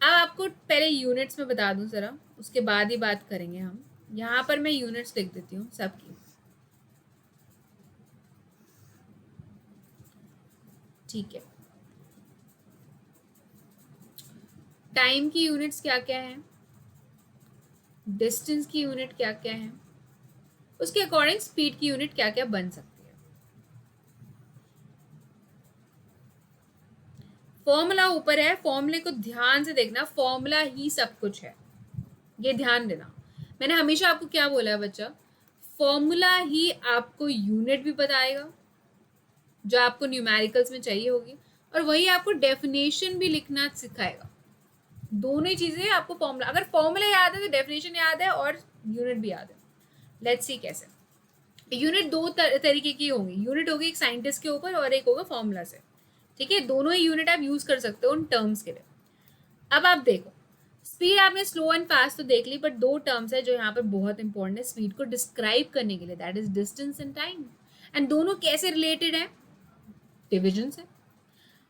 अब आपको पहले यूनिट्स में बता दूं जरा, उसके बाद ही बात करेंगे हम. यहाँ पर मैं यूनिट्स लिख देती हूँ सबकी. ठीक है, टाइम की यूनिट्स क्या क्या हैं, डिस्टेंस की यूनिट क्या क्या है, उसके अकॉर्डिंग स्पीड की यूनिट क्या क्या बन सकती है. फॉर्मूला ऊपर है, फॉर्मूले को ध्यान से देखना, फॉर्मूला ही सब कुछ है, ये ध्यान देना. मैंने हमेशा आपको क्या बोला है बच्चा, फॉर्मूला ही आपको यूनिट भी बताएगा जो आपको न्यूमेरिकल्स में चाहिए होगी, और वही आपको डेफिनेशन भी लिखना सिखाएगा. दोनों ही चीजें आपको फॉर्मूला, अगर फॉर्मूला याद है तो डेफिनेशन याद है और यूनिट भी याद है. लेट्स सी कैसे. यूनिट दो तरीके की होंगी. यूनिट होगी एक साइंटिस्ट के ऊपर और एक होगा फॉर्मूला से. ठीक है, दोनों ही यूनिट आप यूज कर सकते हो उन टर्म्स के लिए. अब आप देखो, स्पीड आपने स्लो एंड फास्ट तो देख ली, बट दो टर्म्स है जो यहाँ पर बहुत इंपॉर्टेंट है स्पीड को डिस्क्राइब करने के लिए, that is distance and time. And दोनों कैसे रिलेटेड है, डिविजन से.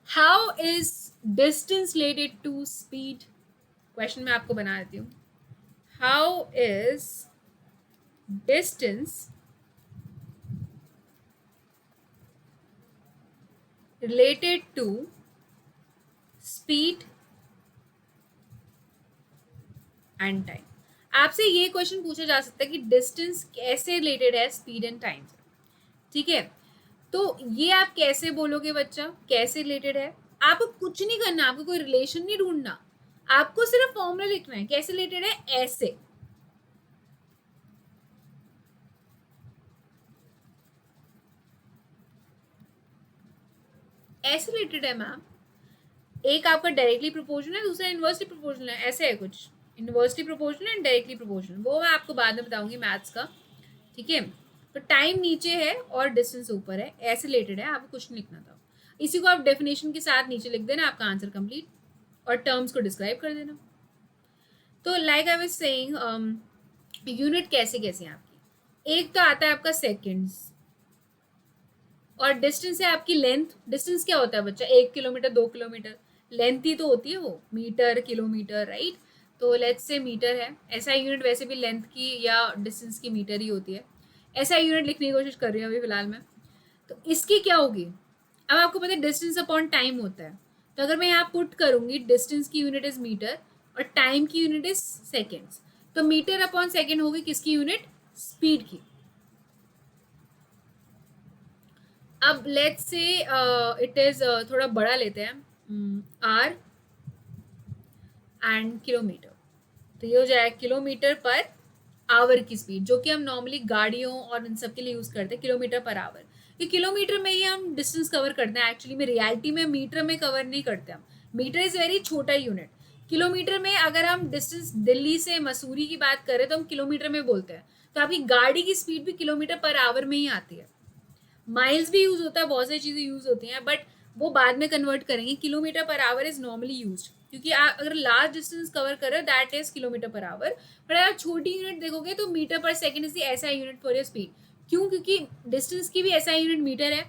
How is distance related to speed, question मैं आपको बना देती हूँ. How is distance related to speed and time. आपसे ये क्वेश्चन पूछा जा सकता है कि डिस्टेंस कैसे रिलेटेड है स्पीड एंड टाइम से. ठीक है, तो ये आप कैसे बोलोगे बच्चा, कैसे रिलेटेड है. आपको कुछ नहीं करना, आपको कोई रिलेशन नहीं ढूंढना, आपको सिर्फ फॉर्मूला लिखना है. कैसे रिलेटेड है, ऐसे. ऐसे रिलेटेड है मैम. एक आपका डायरेक्टली प्रोपोर्शनल है, दूसरा इनवर्सली प्रोपोर्शनल है, ऐसे है कुछ. Inversely proportional and directly proportional, वो मैं आपको बाद में बताऊंगी मैथ्स का. ठीक है, तो टाइम नीचे है और डिस्टेंस ऊपर है, ऐसे रिलेटेड है, आपको कुछ नहीं लिखना था. इसी को आप डेफिनेशन के साथ नीचे लिख देना, आपका आंसर कंप्लीट, और टर्म्स को डिस्क्राइब कर देना. तो like I was saying, unit कैसे कैसे हैं आपकी. एक तो आता है आपका सेकेंड्स, और डिस्टेंस है आपकी लेंथ. डिस्टेंस क्या होता है बच्चा, 1 किलोमीटर 2 किलोमीटर, लेंथ ही तो होती है वो, मीटर किलोमीटर, राइट. तो लेट्स से मीटर है. ऐसा यूनिट वैसे भी लेंथ की या डिस्टेंस की मीटर ही होती है. ऐसा यूनिट लिखने की कोशिश कर रही हूँ अभी फिलहाल में. तो इसकी क्या होगी, अब आपको पता है डिस्टेंस अपॉन टाइम होता है, तो अगर मैं यहाँ पुट करूँगी डिस्टेंस की यूनिट इज मीटर और टाइम की यूनिट इज सेकेंड्स, तो मीटर अपॉन सेकेंड होगी किसकी यूनिट, स्पीड की. अब लेट्स से इट इज थोड़ा बड़ा लेते हैं, आर एंड किलोमीटर. तो ये हो जाएगा किलोमीटर पर आवर की स्पीड, जो कि हम नॉर्मली गाड़ियों और इन सब के लिए यूज़ करते हैं, किलोमीटर पर आवर. ये किलोमीटर में ही हम डिस्टेंस कवर करते हैं. एक्चुअली में रियलिटी में मीटर में कवर नहीं करते हम. मीटर इज़ वेरी छोटा यूनिट. किलोमीटर में अगर हम डिस्टेंस दिल्ली से मसूरी की बात करें तो हम किलोमीटर में बोलते हैं. तो आपकी गाड़ी की स्पीड भी किलोमीटर पर आवर में ही आती है. माइल्स भी यूज़ होता है, बहुत सारी चीज़ें यूज़ होती हैं, बट वो बाद में कन्वर्ट करेंगे. Kilometre per hour is normally use, क्योंकि आप अगर लार्ज डिस्टेंस कवर कर रहे हो that is kilometre per hour. पर अगर छोटी यूनिट देखोगे तो मीटर पर सेकेंड इज द ऐसा यूनिट फॉर योर स्पीड. क्यों, क्योंकि डिस्टेंस की भी ऐसा यूनिट मीटर है,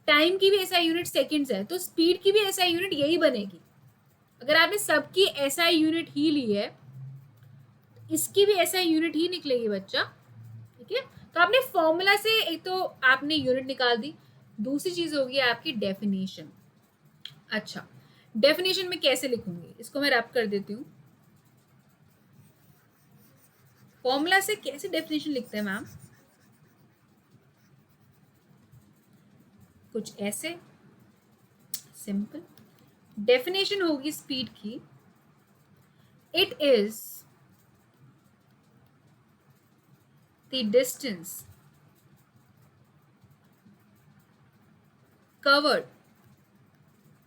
टाइम की भी ऐसा यूनिट सेकेंड्स है, तो स्पीड की भी ऐसा यूनिट यही बनेगी. अगर आपने सबकी ऐसा यूनिट ही ली है, इसकी भी ऐसा यूनिट ही निकलेगी बच्चा. ठीक है, तो आपने फॉर्मूला से एक तो आपने यूनिट निकाल दी, दूसरी चीज होगी आपकी डेफिनेशन. अच्छा, डेफिनेशन में कैसे लिखूंगी, इसको मैं रैप कर देती हूँ. फॉर्मूला से कैसे डेफिनेशन लिखते हैं मैम, कुछ ऐसे सिंपल. डेफिनेशन होगी स्पीड की, it is the distance covered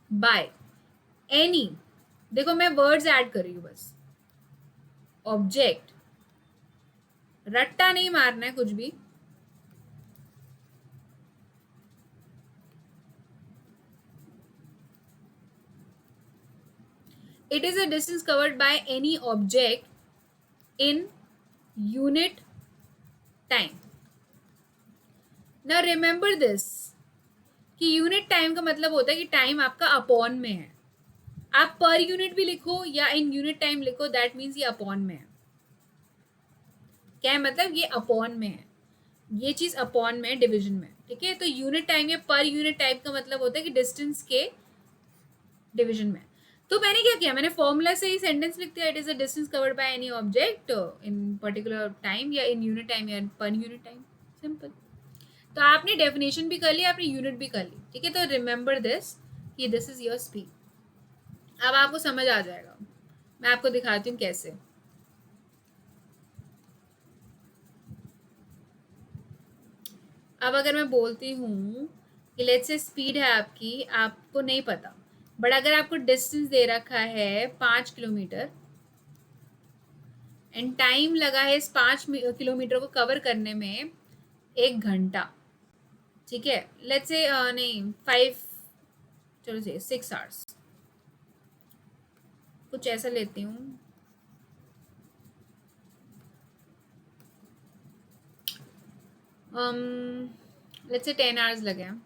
by any, देखो मैं वर्ड्स ऐड कर रही हूँ बस, ऑब्जेक्ट, रट्टा नहीं मारना है कुछ भी, it is a distance covered by any object in unit time. Now remember this कि यूनिट टाइम का मतलब होता है कि टाइम आपका अपॉन में है. आप पर यूनिट भी लिखो या इन यूनिट टाइम लिखो, दैट मीन्स ये अपॉन में है. क्या है मतलब? ये अपॉन में है, ये चीज अपॉन में है, डिवीजन में. ठीक है, तो यूनिट टाइम या पर यूनिट टाइम का मतलब होता है कि डिस्टेंस के डिवीजन में. तो मैंने क्या किया, मैंने फॉर्मूला से ही सेंटेंस लिख दिया. It is a distance covered by any object in particular time या इन यूनिट टाइम या पर यूनिट टाइम. सिंपल. तो आपने डेफिनेशन भी कर ली, आपने यूनिट भी कर ली. ठीक है, तो रिमेंबर दिस कि दिस इज योर स्पीड. अब आपको समझ आ जाएगा. मैं आपको दिखाती हूँ कैसे. अब अगर मैं बोलती हूँ कि लेट्स से स्पीड है आपकी, आपको नहीं पता, बट अगर आपको डिस्टेंस दे रखा है 5 किलोमीटर एंड टाइम लगा है इस 5 किलोमीटर को कवर करने में 1 घंटा. ठीक है, लेट्स से नहीं 5, चलो से 6 आवर्स, कुछ ऐसा लेती हूँ. लेट्स से 10 आवर्स लगे हैं,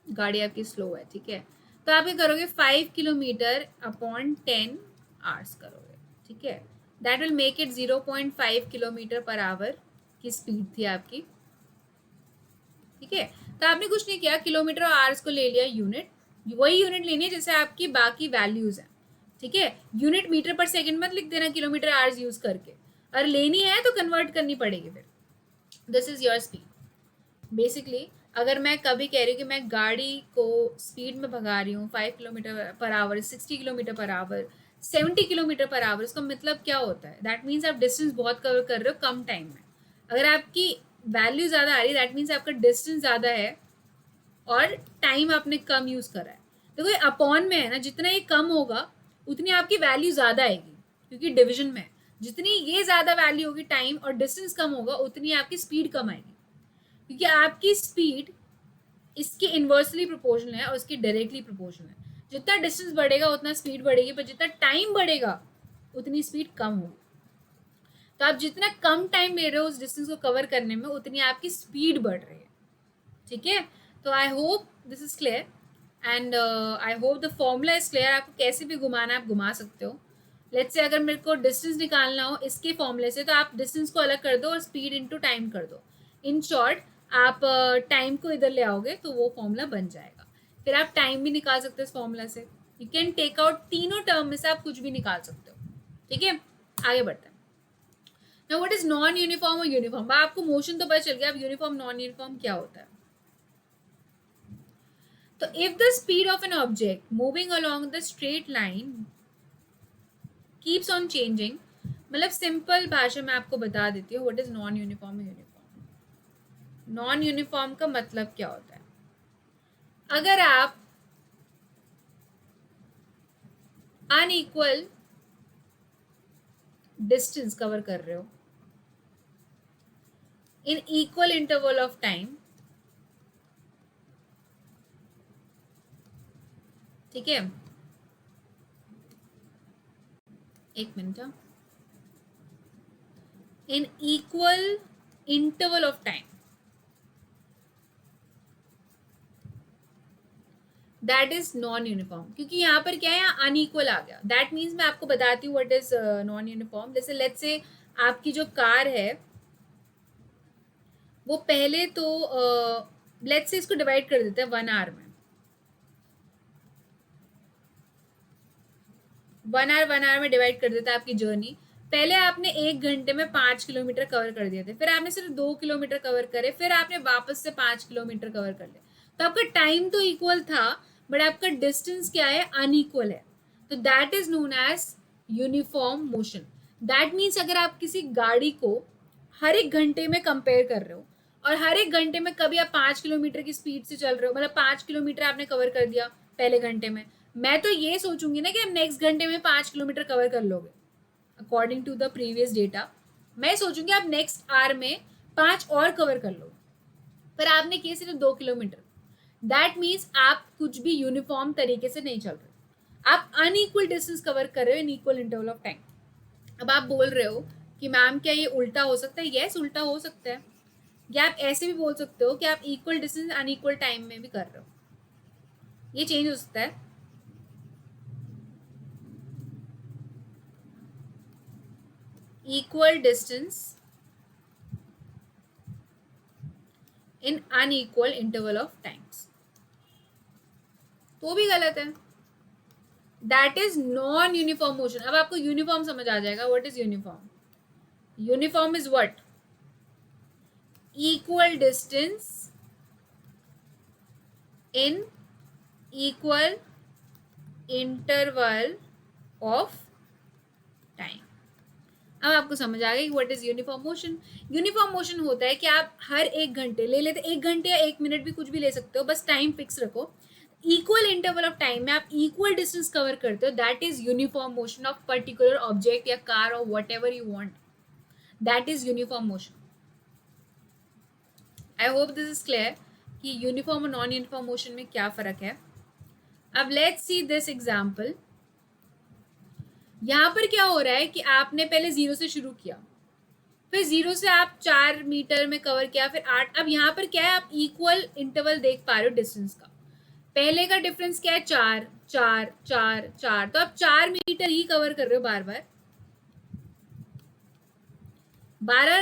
गाड़ी आपकी स्लो है. ठीक है, तो आप क्या करोगे, 5 किलोमीटर अपॉन 10 आवर्स करोगे. ठीक है, that will make it 0.5 kilometre per hour की स्पीड थी आपकी. ठीक है, तो आपने कुछ नहीं किया, किलोमीटर और आवर्स को ले लिया यूनिट. वही यूनिट लेनी है जैसे आपकी बाकी वैल्यूज हैं. ठीक है, यूनिट मीटर पर सेकंड मत लिख देना किलोमीटर आवर्स यूज करके. और लेनी है तो कन्वर्ट करनी पड़ेगी फिर. This is your speed. Basically अगर मैं कभी कह रही हूँ कि मैं गाड़ी को स्पीड में भगा रही हूँ 5 kilometre per hour, 60 kilometre per hour, 70 kilometre per hour, इसका मतलब क्या होता है? दैट मीन्स आप डिस्टेंस बहुत कवर कर रहे हो कम टाइम में. अगर आपकी वैल्यू ज़्यादा आ रही है, दैट मीन्स आपका डिस्टेंस ज़्यादा है और टाइम आपने कम यूज़ करा है. देखो ये अपॉन में है ना, जितना ये कम होगा उतनी आपकी वैल्यू ज़्यादा आएगी, क्योंकि डिवीजन में जितनी ये ज़्यादा वैल्यू होगी टाइम और डिस्टेंस कम होगा उतनी आपकी स्पीड कम आएगी. क्योंकि आपकी स्पीड इसके इन्वर्सली प्रोपोर्शनल है और इसकी डायरेक्टली प्रोपोर्शनल है. जितना डिस्टेंस बढ़ेगा उतना स्पीड बढ़ेगी, पर जितना टाइम बढ़ेगा उतनी स्पीड कम होगी. तो आप जितना कम टाइम ले रहे हो उस डिस्टेंस को कवर करने में, उतनी आपकी स्पीड बढ़ रही है. ठीक है, तो I hope this is clear and I hope the formula is clear. आपको कैसे भी घुमाना है आप घुमा सकते हो. लेट्स से अगर मेरे को डिस्टेंस निकालना हो इसके फॉर्मूले से, तो आप डिस्टेंस को अलग कर दो और स्पीड इनटू टाइम कर दो. इन शॉर्ट आप टाइम को इधर ले आओगे तो वो फॉर्मूला बन जाएगा. फिर आप टाइम भी निकाल सकते हो इस फॉर्मूला से. यू कैन टेक आउट तीनों टर्म में से आप कुछ भी निकाल सकते हो. ठीक है, आगे बढ़ते हैं. Now what is non uniform और यूनिफॉर्म? आपको मोशन तो पता चल गया, अब यूनिफॉर्म नॉन यूनिफॉर्म क्या होता है. तो if the speed of an object moving along the straight line keeps on changing, मतलब सिंपल भाषा में आपको बता देती हूँ व्हाट इज नॉन यूनिफॉर्म और यूनिफॉर्म. नॉन यूनिफॉर्म का मतलब क्या होता है? अगर आप अनइक्वल डिस्टेंस कवर कर रहे हो in equal interval of time, ठीक है, एक minute, in equal interval of time, that is non uniform. क्योंकि यहाँ पर क्या है, अनइक्वल आ गया. दैट मीन्स मैं आपको बताती हूँ व्हाट इज नॉन यूनिफॉर्म. जैसे लेट्स से आपकी जो कार है वो पहले तो लेट्स से इसको डिवाइड कर देते हैं 1 आवर में. 1 आवर में डिवाइड कर देता है आपकी जर्नी. पहले आपने 1 घंटे में 5 किलोमीटर कवर कर दिए थे, फिर आपने सिर्फ 2 किलोमीटर कवर करे, फिर आपने वापस से 5 किलोमीटर कवर कर लिया. तो आपका टाइम तो इक्वल था बट आपका डिस्टेंस क्या है, अनइक्वल है. तो that is known as uniform motion. That means अगर आप किसी गाड़ी को हर एक घंटे में कंपेयर कर रहे हो और हर एक घंटे में कभी आप 5 किलोमीटर की स्पीड से चल रहे हो, मतलब 5 किलोमीटर आपने कवर कर दिया पहले घंटे में, मैं तो ये सोचूंगी ना कि आप नेक्स्ट घंटे में 5 किलोमीटर कवर कर लोगे. According to the previous data. मैं सोचूंगी आप नेक्स्ट आवर में 5 और कवर कर लो, पर आपने किए सिर्फ 2 किलोमीटर। दैट मीन्स आप कुछ भी यूनिफॉर्म तरीके से नहीं चल रहे, आप अनइक्वल डिस्टेंस कवर कर रहे हो in equal interval of time. अब आप बोल रहे हो कि मैम क्या ये उल्टा हो सकता है? यस, उल्टा हो सकता है। या आप ऐसे भी बोल सकते हो कि आप इक्वल डिस्टेंस अनइक्वल टाइम में भी कर रहे हो, ये चेंज हो सकता है। Equal distance in unequal interval of times, तो भी गलत है। That is non uniform motion. अब आपको यूनिफॉर्म समझ आ जाएगा। What is uniform? Uniform is what? Equal distance in equal interval of time. अब आपको समझ आ गया कि what is uniform motion. Uniform motion होता है कि आप हर 1 घंटे ले लेते, 1 घंटे या 1 मिनट भी कुछ भी ले सकते हो, बस टाइम फिक्स रखो। इक्वल इंटरवल ऑफ टाइम में आप इक्वल डिस्टेंस कवर करते हो, that is uniform motion of particular object या कार और what ever you want, that is uniform motion. I hope this is clear कि यूनिफॉर्म और non uniform motion में क्या फर्क है। अब लेट्स सी दिस एग्जाम्पल। यहाँ पर क्या हो रहा है कि आपने पहले 0 से शुरू किया, फिर 0 से आप 4 मीटर में कवर किया, फिर 8। अब यहाँ पर क्या है, आप इक्वल इंटरवल देख पा रहे हो डिस्टेंस का। पहले का डिफरेंस क्या है? 4 4 4 4, तो आप 4 मीटर ही कवर कर रहे हो बार बार,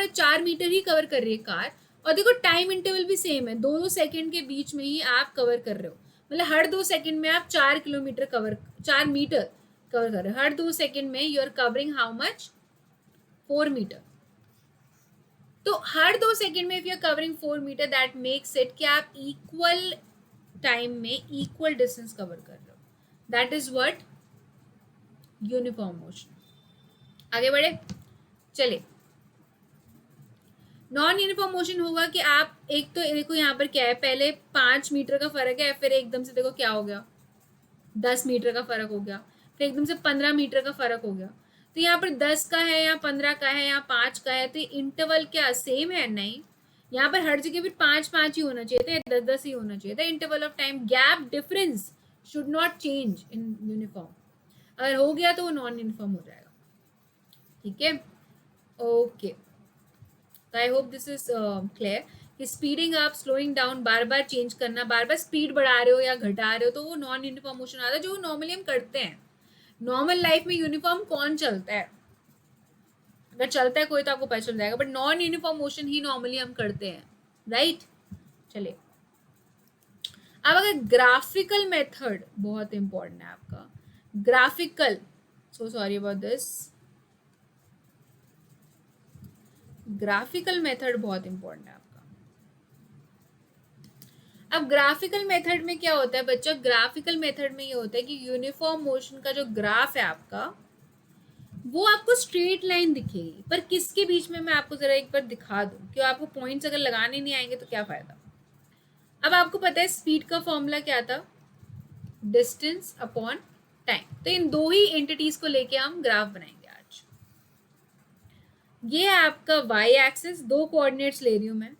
4 मीटर ही कवर कर रही है कार। और देखो टाइम इंटरवल भी सेम है, 2 सेकंड के बीच में ही आप कवर कर रहे हो। मतलब हर 2 सेकंड में आप 4 मीटर कवर कर रहे हो। हर 2 सेकंड में you are covering how much? 4 metre. तो हर 2 सेकंड में if you are covering 4 metre, that makes it कि आप इक्वल टाइम में इक्वल डिस्टेंस कवर कर रहे हो। That is what uniform motion. आगे बढ़े, चले। नॉन यूनिफॉर्म मोशन होगा कि आप एक तो देखो यहाँ पर क्या है, पहले 5 मीटर का फर्क है, फिर एकदम से देखो क्या हो गया, 10 मीटर का फर्क हो गया, फिर एकदम से 15 मीटर का फर्क हो गया। तो यहाँ पर 10 का है, या 15 का है, या 5 का है, तो इंटरवल क्या सेम है? नहीं, यहाँ पर हर जगह फिर 5 5 ही होना चाहिए था, 10 10 ही होना चाहिए था। Interval of time gap difference should not change in uniform. अगर हो गया तो वो नॉन यूनिफॉर्म हो जाएगा। ठीक है, ओके। तो I hope this is clear कि स्पीडिंग अप, स्लोइंग डाउन, बार बार चेंज करना, बार बार स्पीड बढ़ा रहे हो या घटा रहे हो, तो वो नॉन यूनिफॉर्म मोशन आता है, जो नॉर्मली हम करते हैं। नॉर्मल लाइफ में यूनिफॉर्म कौन चलता है? अगर चलता है कोई तो आपको पता चल जाएगा, but non uniform motion he normally हम करते हैं, राइट? चलिए, अब अगर ग्राफिकल मेथड, बहुत इंपॉर्टेंट है आपका graphical, so sorry about this, graphical method बहुत इंपॉर्टेंट है आपका। अब ग्राफिकल मेथड में क्या होता है बच्चा? ग्राफिकल मेथड में ये होता है कि यूनिफॉर्म मोशन का जो ग्राफ है आपका, वो आपको स्ट्रेट लाइन दिखेगी, पर किसके बीच में, मैं आपको जरा एक बार दिखा दूं कि आपको पॉइंट्स अगर लगाने नहीं आएंगे तो क्या फायदा। अब आपको पता है स्पीड का फॉर्मूला क्या था? Distance upon time. तो इन दो ही एंटिटीज को लेके हम ग्राफ बनाएंगे आज। ये है आपका वाई एक्सिस, 2 कोऑर्डिनेट्स ले रही हूँ मैं,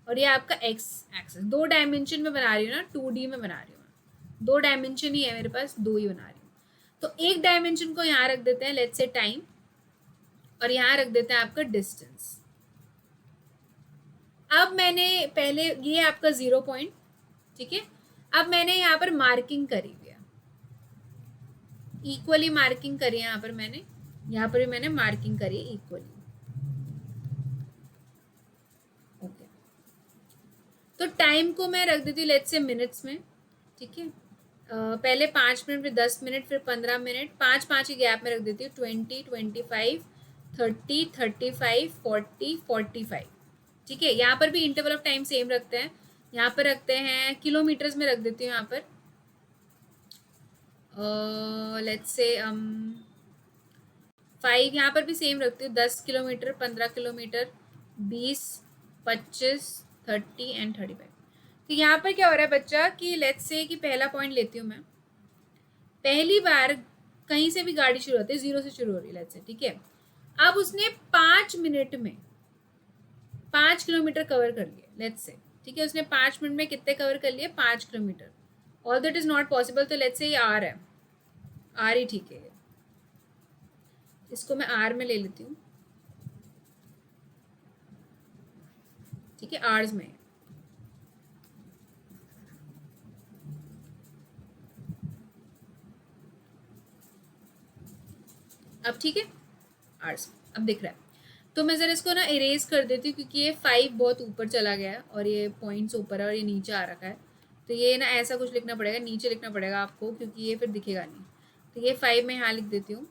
और ये आपका एक्स एक्सिस। 2 डायमेंशन में बना रही हूँ ना, 2D में बना रही हूँ मैं। 2 डायमेंशन ही है मेरे पास, 2 ही बना रही हूँ। तो एक डायमेंशन को यहाँ रख देते हैं, लेट्स से टाइम, और यहाँ रख देते हैं आपका डिस्टेंस। अब मैंने पहले, ये आपका 0 पॉइंट, ठीक है। अब मैंने यहाँ पर मार्किंग करी हुई है, इक्वली मार्किंग करी है यहाँ पर मैंने, यहाँ पर भी मैंने मार्किंग करी इक्वली। ओके, तो टाइम को मैं रख देती हूँ लेट्स से मिनट्स में, ठीक है। पहले 5 मिनट, फिर 10 मिनट, फिर 15 मिनट, 5 5 के गैप में रख देती हूँ। 20 25 30 35 40 45, ठीक है। यहाँ पर भी इंटरवल ऑफ टाइम सेम रखते हैं, यहाँ पर रखते हैं किलोमीटर्स में रख देती हूँ। यहाँ पर लेट्स से 5, यहाँ पर भी सेम रखती हूँ, 10 किलोमीटर, 15 किलोमीटर, 20 25 30 एंड 35। तो यहाँ पर क्या हो रहा है बच्चा कि लेट्स से कि पहला पॉइंट लेती हूँ मैं, पहली बार कहीं से भी गाड़ी शुरू होती है, 0 से शुरू हो रही है लेट्स से, ठीक है। अब उसने 5 मिनट में 5 किलोमीटर कवर कर लिए, लेट्स से, ठीक है, उसने 5 मिनट में कितने कवर कर लिए, 5 kilometre. All that is not possible, तो लेट्स से ये आर है, आर ही ठीक है, इसको मैं आर में ले लेती हूँ, ठीक है, आर्स में। अब ठीक है, आर्स अब दिख रहा है। तो मैं ज़रा इसको ना इरेज कर देती हूँ, क्योंकि ये 5 बहुत ऊपर चला गया है और ये पॉइंट्स ऊपर है और ये नीचे आ रखा है। तो ये ना ऐसा कुछ लिखना पड़ेगा, नीचे लिखना पड़ेगा आपको, क्योंकि ये फिर दिखेगा नहीं। तो ये 5 मैं यहाँ लिख देती हूँ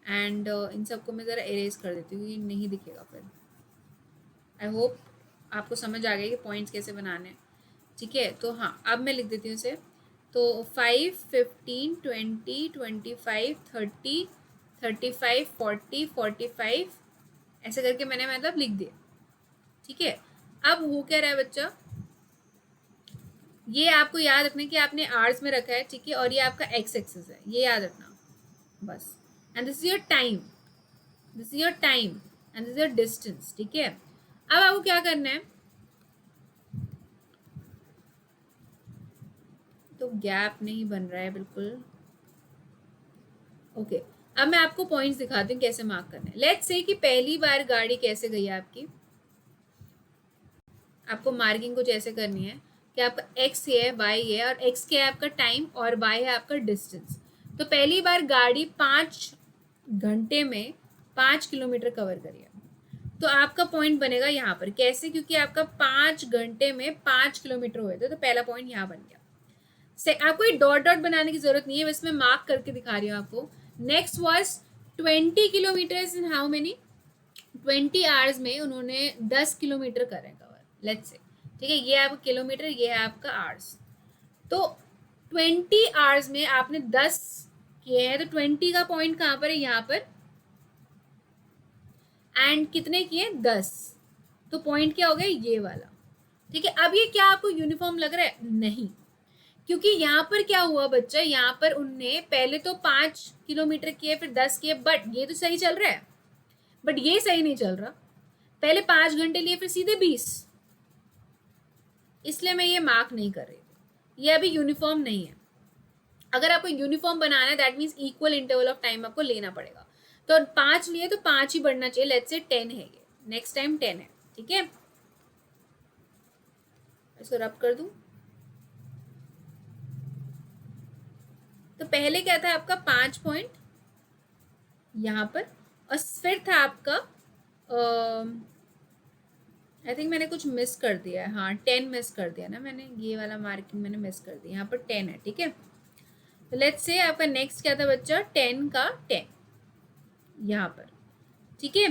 एंड इन सबको मैं ज़रा इरेज कर देती हूँ, ये नहीं दिखेगा फिर। आई होप आपको समझ आ गया कि पॉइंट्स कैसे बनाने हैं, ठीक है। तो हाँ, अब मैं लिख देती हूँ इसे। तो 5, 15, 20, 25, 30, 35, 40, 45 ऐसे करके मैंने मतलब लिख दिया, ठीक है। अब हो क्या रहा है बच्चा, ये आपको याद रखना है कि आपने आवर्स में रखा है, ठीक है, और ये आपका एक्स एक्सिस है, ये याद रखना बस। And this is your time, this is your time and this is your distance, ठीक है। अब आपको क्या करना है, तो गैप नहीं बन रहा है बिल्कुल, ओके। अब मैं आपको पॉइंट्स दिखाती हूँ कैसे मार्क करना है। लेट्स से कि पहली बार गाड़ी कैसे गई है आपकी, आपको मार्किंग कुछ ऐसे करनी है कि आपका एक्स है, वाई है, और एक्स क्या है आपका टाइम और वाई है आपका डिस्टेंस। तो पहली बार गाड़ी 5 घंटे में 5 किलोमीटर कवर करिए, तो आपका पॉइंट बनेगा यहाँ पर। कैसे, क्योंकि आपका 5 घंटे में 5 किलोमीटर हुए थे, तो पहला पॉइंट यहाँ बन गया। से आपको ये डॉट डॉट बनाने की जरूरत नहीं है, बस मैं मार्क करके दिखा रही हूँ आपको। Next was 20 kilometre in how many, 20 hours में उन्होंने 10 किलोमीटर करें कवर, लेट्स से, ठीक है। ये आपका किलोमीटर, ये है आपका आवर्स। तो 20 आवर्स में आपने 10 किए हैं, तो 20 का पॉइंट कहाँ पर है, यहाँ पर, एंड कितने किए, 10, तो पॉइंट क्या हो गया, ये वाला, ठीक है। अब ये क्या आपको यूनिफॉर्म लग रहा है, नहीं, क्योंकि यहाँ पर क्या हुआ बच्चा, यहाँ पर उनने पहले तो 5 किलोमीटर किए, फिर 10 किए, बट ये तो सही चल रहा है, बट ये सही नहीं चल रहा। पहले 5 घंटे लिए, फिर सीधे 20, इसलिए मैं ये मार्क नहीं कर रही थी, ये अभी यूनिफॉर्म नहीं है। अगर आपको यूनिफॉर्म बनाना है, that means equal interval of time आपको लेना पड़ेगा। तो 5 लिए तो 5 ही बढ़ना चाहिए, लेट्स से 10 है ये, नेक्स्ट टाइम 10 है, ठीक है। इसको रब कर दूं, तो पहले क्या था आपका 5 पॉइंट यहाँ पर, और फिर था आपका आई थिंक मैंने कुछ मिस कर दिया है, हाँ 10 मिस कर दिया ना मैंने, ये वाला मार्किंग मैंने मिस कर दिया, यहाँ पर 10 है, ठीक है। तो लेट्स से आपका नेक्स्ट क्या था बच्चा, 10 का 10 यहाँ पर, ठीक है।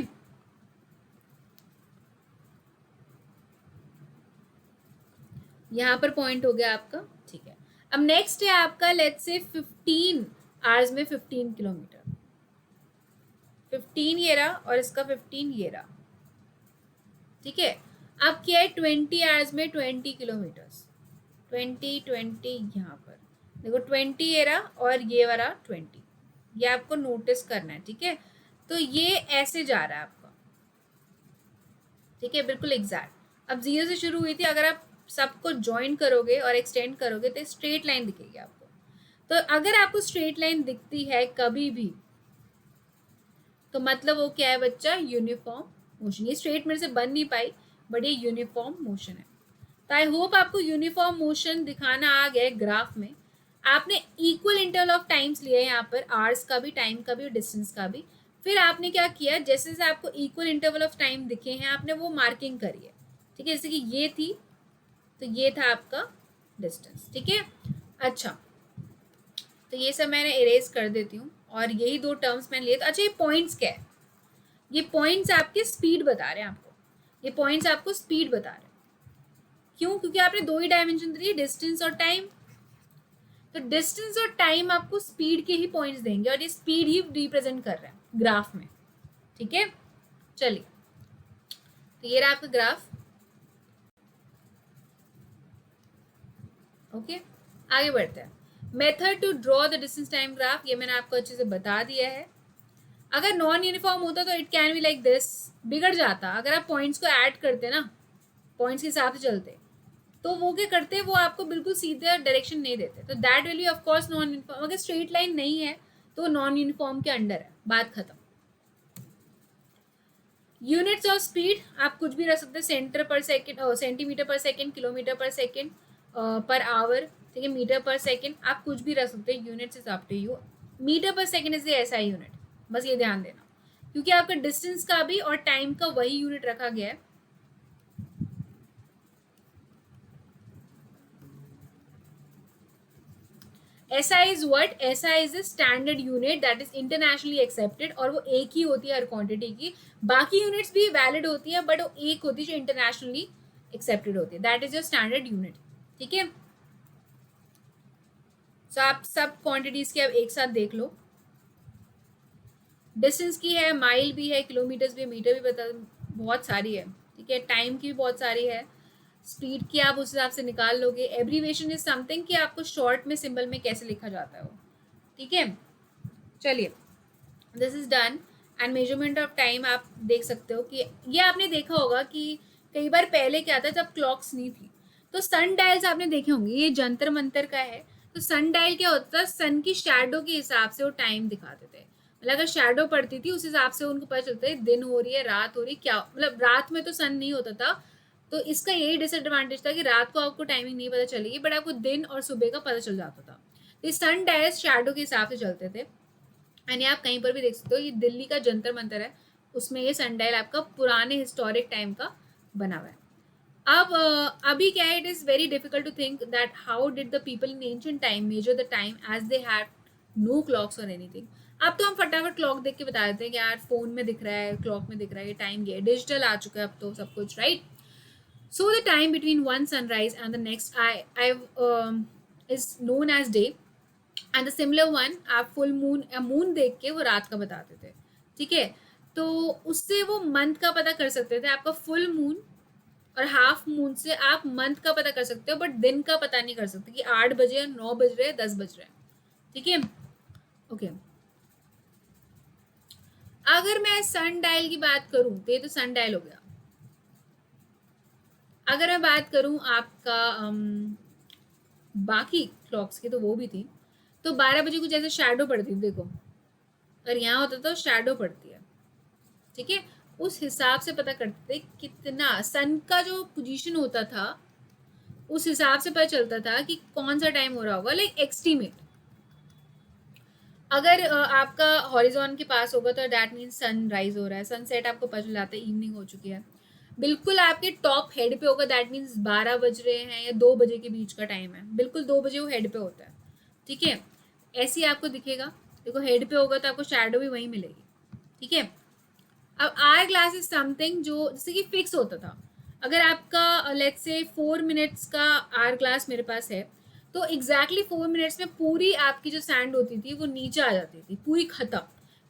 यहाँ पर पॉइंट हो गया आपका, ठीक है। अब नेक्स्ट है आपका, लेट्स से 15 आवर्स में 15 किलोमीटर, 15 ये रहा और इसका 15 ये रहा, ठीक है। अब क्या है, 20 आवर्स में 20 किलोमीटर्स, 20 यहाँ पर देखो, 20 ये रहा और ये वाला 20, ये आपको नोटिस करना है, ठीक है। तो ये ऐसे जा रहा है आपका, ठीक है, बिल्कुल एग्जैक्ट। अब 0 से शुरू हुई थी, अगर आप सबको ज्वाइन करोगे और एक्सटेंड करोगे तो स्ट्रेट लाइन दिखेगी आपको। तो अगर आपको स्ट्रेट लाइन दिखती है कभी भी, तो मतलब वो क्या है बच्चा, यूनिफॉर्म मोशन। ये स्ट्रेट मेरे से बन नहीं पाई, बट ये यूनिफॉर्म मोशन है। तो आई होप आपको यूनिफॉर्म मोशन दिखाना आ गया ग्राफ में। आपने इक्वल इंटरवल ऑफ टाइम्स लिए यहाँ पर, आवर्स का भी, टाइम का भी और डिस्टेंस का भी। फिर आपने क्या किया, जैसे जैसे आपको इक्वल इंटरवल ऑफ टाइम दिखे हैं, आपने वो मार्किंग करी है, ठीक है। जैसे कि ये थी, तो ये था आपका डिस्टेंस, ठीक है। अच्छा, तो ये सब मैंने इरेज कर देती हूँ, और यही 2 टर्म्स मैंने लिए। तो अच्छा, ये पॉइंट्स क्या है, ये पॉइंट्स आपके स्पीड बता रहे हैं आपको, ये पॉइंट्स आपको स्पीड बता रहे हैं। क्यों, क्योंकि आपने 2 ही डायमेंशन दिए, डिस्टेंस और टाइम। तो डिस्टेंस और टाइम आपको स्पीड के ही पॉइंट्स देंगे, और ये स्पीड ही रिप्रेजेंट कर रहे हैं ग्राफ में, ठीक है। चलिए, तो ये रहा आपका ग्राफ, ओके। आगे बढ़ते हैं। Method to draw the distance time graph, ये मैंने आपको अच्छे से बता दिया है। अगर नॉन यूनिफॉर्म होता तो it can be like this, बिगड़ जाता। अगर आप पॉइंट्स को ऐड करते ना, पॉइंट्स के हिसाब से चलते, तो वो क्या करते, वो आपको बिल्कुल सीधे डायरेक्शन नहीं देते, तो that will B of course non uniform. अगर स्ट्रेट लाइन नहीं है तो नॉन यूनिफॉर्म के अंडर है, बात खत्म। यूनिट्स ऑफ स्पीड आप कुछ भी रख सकते हैं, सेंटर पर सेकेंड, सेंटीमीटर पर सेकेंड, किलोमीटर पर सेकेंड, पर आवर, ठीक है, मीटर पर सेकेंड, आप कुछ भी रख सकते हैं, units is up to you. Metre पर सेकेंड इज ऐसा यूनिट, बस ये ध्यान देना, क्योंकि आपका डिस्टेंस का भी और टाइम का वही यूनिट रखा गया है। SI is what? SI is a standard unit that is internationally accepted, और वो एक ही होती है हर क्वांटिटी की। बाकी यूनिट्स भी वैलिड होती है, बट वो एक होती है जो इंटरनेशनली एक्सेप्टेड होती है, that is your standard unit, ठीक है। सो आप सब क्वांटिटीज के अब एक साथ देख लो। डिस्टेंस की है, माइल भी है, किलोमीटर्स भी है, मीटर भी बता, बहुत सारी है, ठीक है। टाइम की भी बहुत सारी है, स्पीड की आप उस हिसाब से निकाल लोगे। एब्रीवेशन इज समथिंग कि आपको शॉर्ट में सिंबल में कैसे लिखा जाता है वो, ठीक है। चलिए, this is done. And measurement of time आप देख सकते हो कि ये आपने देखा होगा कि कई बार पहले क्या था, जब क्लॉक्स नहीं थी तो सन डायल्स आपने देखे होंगे, ये जंतर मंतर का है। तो सन डायल क्या होता था, सन की शैडो के हिसाब से वो टाइम दिखाते थे। मतलब अगर शैडो पड़ती थी उस हिसाब से उनको पता चलता है दिन हो रही है, रात हो रही है, क्या मतलब रात में तो सन नहीं होता था, तो इसका यही डिसएडवांटेज था कि रात को आपको टाइमिंग नहीं पता चलेगी, बट आपको दिन और सुबह का पता चल जाता था। तो सन डायल्स शैडो के हिसाब से चलते थे। एंड आप कहीं पर भी देख सकते हो, ये दिल्ली का जंतर मंतर है, उसमें ये सनडायल आपका पुराने हिस्टोरिक टाइम का बना हुआ है। अब अभी क्या है, it is very difficult to think that how did the people in ancient time measure the time as they had no clocks और एनीथिंग। अब तो हम फटाफट क्लॉक देख के बता देते हैं कि यार फोन में दिख रहा है, क्लॉक में दिख रहा है, ये टाइम ये डिजिटल आ चुका है अब तो सब कुछ, right. So the time between one sunrise and the next I is known as day, and the similar one आप फुल मून या मून देख के वो रात का बताते थे, ठीक है। तो उससे वो मंथ का पता कर सकते थे, आपका फुल मून और हाफ मून से आप मंथ का पता कर सकते हो, बट दिन का पता नहीं कर सकते कि 8 बजे, 9 बज रहे, 10 बज रहे, ठीक है। ओके, अगर मैं सन डायल की बात करूं तो ये तो सन डायल हो गया। अगर मैं बात करूं आपका बाकी क्लॉक्स की, तो वो भी थी। तो 12 बजे कुछ ऐसे शैडो पड़ती थी, देखो अगर यहाँ होता तो शैडो पड़ती है, ठीक है। उस हिसाब से पता करते थे कितना सन का जो पोजीशन होता था, उस हिसाब से पता चलता था कि कौन सा टाइम हो रहा होगा, लाइक एस्टीमेट। अगर आपका हॉरिजॉन के पास होगा तो दैट मीन्स सन राइज हो रहा है, सनसेट आपको पता चल जाता है इवनिंग हो चुकी है। बिल्कुल आपके टॉप हेड पे होगा, दैट मीन्स 12 बज रहे हैं या 2 बजे के बीच का टाइम है, बिल्कुल 2 बजे वो हेड पे होता है, ठीक है। ऐसे ही आपको दिखेगा, देखो हेड पे होगा तो आपको शैडो भी वहीं मिलेगी, ठीक है। अब आर ग्लास इज समथिंग जो जैसे कि फिक्स होता था। अगर आपका लेट्स से 4 मिनट्स का आर ग्लास मेरे पास है, तो एग्जैक्टली 4 मिनट्स में पूरी आपकी जो सैंड होती थी वो नीचे आ जाती थी, पूरी खत्म।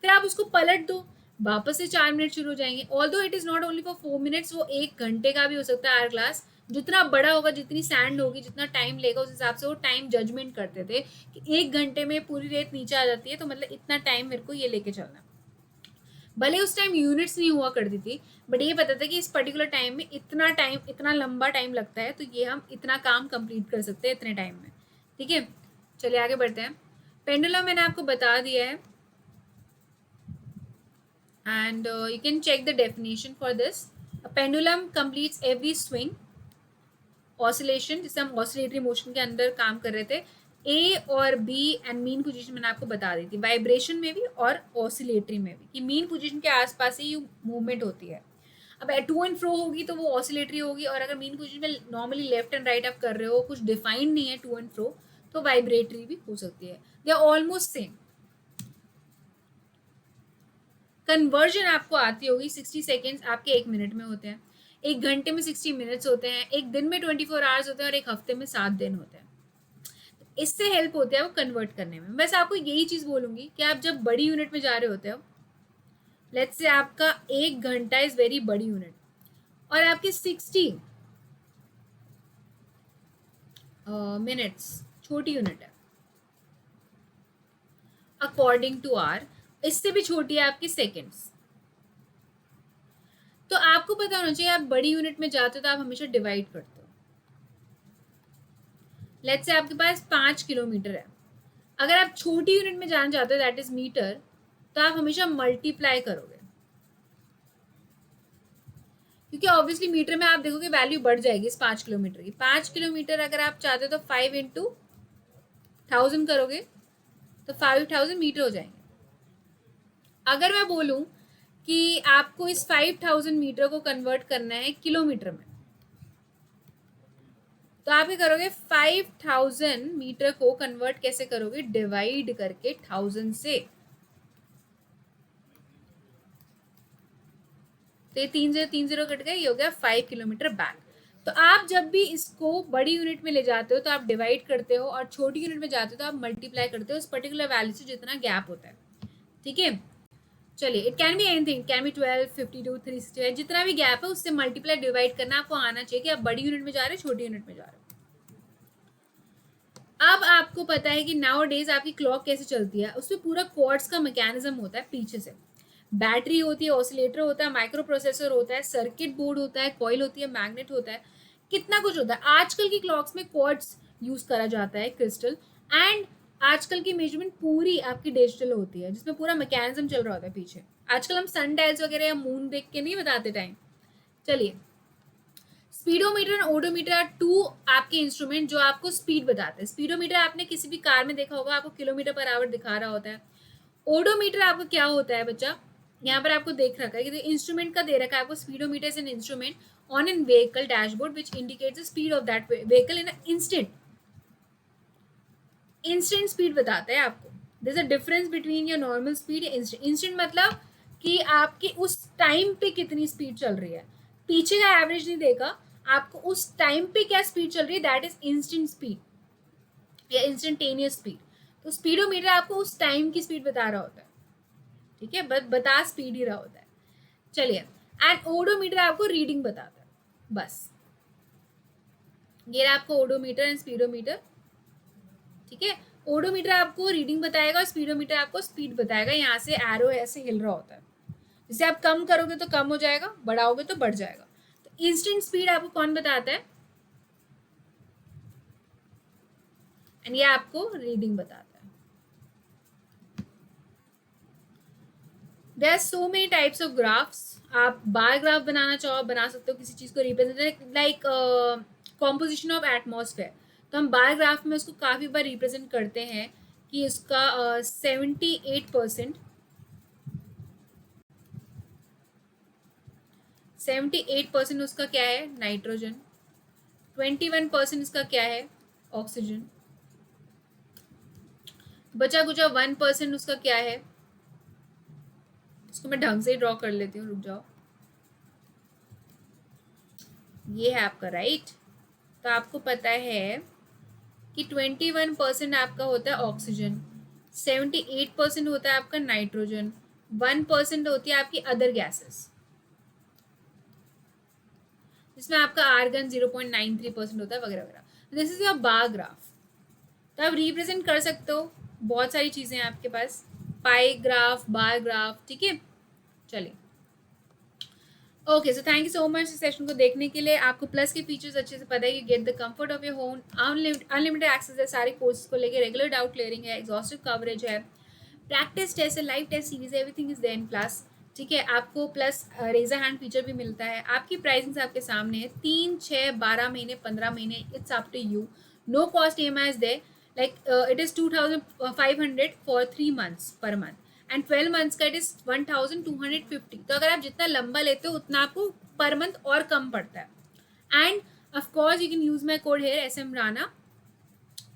फिर आप उसको पलट दो, वापस से 4 मिनट शुरू हो जाएंगे। ऑल दो it is not only for 4 minutes, वो 1 घंटे का भी हो सकता है आर ग्लास। जितना बड़ा होगा, जितनी सैंड होगी, जितना टाइम लेगा, उस हिसाब से वो टाइम जजमेंट करते थे कि 1 घंटे में पूरी रेत नीचे आ जाती है, तो मतलब इतना टाइम मेरे को ये लेके चलना। भले उस टाइम यूनिट्स नहीं हुआ करती थी, बट ये पता था कि इस पर्टिकुलर टाइम में इतना टाइम, इतना लंबा टाइम लगता है, तो ये हम इतना काम कंप्लीट कर सकते हैं इतने टाइम में, ठीक है। चलिए आगे बढ़ते हैं। पेंडुलम मैंने आपको बता दिया है, and you can check the definition for this. Pendulum completes every swing oscillation, जिससे हम ऑसिलेटरी मोशन के अंदर काम कर रहे थे। ए और बी एंड मीन पोजीशन मैंने आपको बता दी थी, वाइब्रेशन में भी और ऑसिलेटरी में भी, कि मीन पोजीशन के आसपास ही मूवमेंट होती है। अब टू एंड फ्रो होगी तो वो ऑसिलेटरी होगी, और अगर मीन पोजीशन में नॉर्मली लेफ्ट एंड राइट आप कर रहे हो, कुछ डिफाइंड नहीं है टू एंड फ्रो, तो वाइब्रेटरी भी हो सकती है। They are almost same. Conversion आपको आती होगी, 60 सेकेंड्स आपके 1 मिनट में होते हैं, 1 घंटे में 60 मिनट्स होते हैं, एक दिन में 24 आवर्स होते हैं, और एक हफ्ते में 7 दिन होते हैं। इससे हेल्प होता है वो कन्वर्ट करने में। बस आपको यही चीज़ बोलूँगी कि आप जब बड़ी यूनिट में जा रहे होते हो, लेट्स से आपका 1 घंटा इज़ वेरी बड़ी यूनिट, और आपके 60 मिनट्स छोटी यूनिट है, अकॉर्डिंग टू आर। इससे भी छोटी है आपकी सेकेंड्स। तो आपको पता होना चाहिए, आप बड़ी यूनिट में जाते हो तो आप हमेशा डिवाइड करते हो। लेट्स से आपके पास 5 किलोमीटर है, अगर आप छोटी यूनिट में जाना चाहते हो दैट इज मीटर, तो आप हमेशा मल्टीप्लाई करोगे, क्योंकि ऑब्वियसली मीटर में आप देखोगे वैल्यू बढ़ जाएगी इस 5 किलोमीटर की। 5 किलोमीटर अगर आप चाहते हो तो 5 इंटू 1000 करोगे तो 5000 मीटर हो जाएंगे। अगर मैं बोलूं कि आपको इस 5000 मीटर को कन्वर्ट करना है किलोमीटर में, तो आप ये करोगे 5000 मीटर को कन्वर्ट कैसे करोगे, डिवाइड करके 1000 से। तो ये 3 0 कट गए, ये हो गया 5 किलोमीटर बैक। तो आप जब भी इसको बड़ी यूनिट में ले जाते हो तो आप डिवाइड करते हो, और छोटी यूनिट में जाते हो तो आप मल्टीप्लाई करते हो उस पर्टिकुलर वैल्यू से जितना गैप होता है। ठीक है, चलिए, it can be anything, can be 12, 52, 365, जितना भी गैप है उससे मल्टीप्लाई डिवाइड करना आपको आना चाहिए कि आप बड़ी यूनिट में जा रहे हो छोटी यूनिट में जा रहे हो। अब आपको पता है कि नाउ डेज आपकी क्लॉक कैसे चलती है, उसमें पूरा क्वार्ट्स का मैकेनिज्म होता है पीछे से। बैटरी होती है, ऑसिलेटर होता है, माइक्रो प्रोसेसर होता है, सर्किट बोर्ड होता है, कॉइल होती है, मैग्नेट होता है, कितना कुछ होता है। आजकल की क्लॉक्स में क्वार्ट्स यूज करा जाता है, क्रिस्टल, एंड आजकल की मेजरमेंट पूरी आपकी डिजिटल होती है, जिसमें पूरा मैकेनिज्म चल रहा होता है पीछे। आजकल हम सन डायल्स वगैरह या मून देख के नहीं बताते टाइम। चलिए, स्पीडोमीटर और ओडोमीटर आर टू आपके इंस्ट्रूमेंट जो आपको स्पीड बताते हैं। स्पीडोमीटर आपने किसी भी कार में देखा होगा, आपको किलोमीटर पर आवर दिखा रहा होता है। ओडोमीटर आपको क्या होता है बच्चा, यहाँ पर आपको देख रखा है कि इंस्ट्रूमेंट का दे रखा है आपको, speedometer is an instrument on an vehicle dashboard which indicates the speed of that vehicle in instant speed बताता है आपको। There is a difference between your normal speed या इंस्टेंट। इंस्टेंट मतलब कि आपकी उस टाइम पे कितनी स्पीड चल रही है, पीछे का एवरेज नहीं देगा, आपको उस टाइम पे क्या स्पीड चल रही है, दैट इज इंस्टेंट स्पीड या इंस्टेंटेनियस स्पीड। तो स्पीडोमीटर आपको उस टाइम की स्पीड बता रहा होता है, ठीक है, बता स्पीड ही रहा होता है। चलिए, एंड ओडोमीटर आपको रीडिंग बताता है, बस ये रहा आपको ओडोमीटर एंड स्पीडोमीटर। ठीक है, ओडोमीटर आपको रीडिंग बताएगा और स्पीडोमीटर आपको स्पीड बताएगा। यहाँ से एरो ऐसे हिल रहा होता है, जैसे आप कम करोगे तो कम हो जाएगा, बढ़ाओगे तो बढ़ जाएगा। तो इंस्टेंट स्पीड आपको कौन बताता है, एंड ये आपको रीडिंग बताता है। There are so many types of graphs. आप बार ग्राफ बनाना चाहो बना सकते हो, किसी चीज को represent, like composition of atmosphere. तो हम बार ग्राफ में उसको काफी बार रिप्रेजेंट करते हैं कि इसका 78% 78% उसका क्या है, नाइट्रोजन। 21% इसका क्या है, ऑक्सीजन। बचा कुचा 1% उसका क्या है, इसको मैं ढंग से ही ड्रॉ कर लेती हूँ, रुक जाओ, ये है आपका राइट। तो आपको पता है कि 21% आपका होता है ऑक्सीजन, 78% होता है आपका नाइट्रोजन, 1% होती है आपकी अदर गैसेस, जिसमें आपका आर्गन 0.93% होता है, वगैरह वगैरह। This is your bar graph. तो आप रिप्रेजेंट कर सकते हो, बहुत सारी चीज़ें हैं आपके पास, पाई ग्राफ, बार ग्राफ, ठीक है। चलिए, okay, so thank you so much इस सेशन को देखने के लिए। आपको प्लस के फीचर्स अच्छे से पता है, you get the comfort of your home, unlimited access है सारे कोर्सेज को लेके, रेगुलर डाउट क्लियरिंग है, एग्जॉस्टिव कवरेज है, प्रैक्टिस टेस्ट है, लाइव टेस्ट सीरीज है, everything is there in plus. ठीक है, आपको प्लस रेजर हैंड फीचर भी मिलता है। आपकी प्राइसिंग आपके सामने है, 3, 6, 12 महीने, 15 महीने, it's up to you. No cost EMI is there, like it is 2500 for 3 months per month, and 12 months का इट इज 1250। तो अगर आप जितना लंबा लेते हो उतना आपको पर मंथ और कम पड़ता है। And of course you can use my code here SM Rana,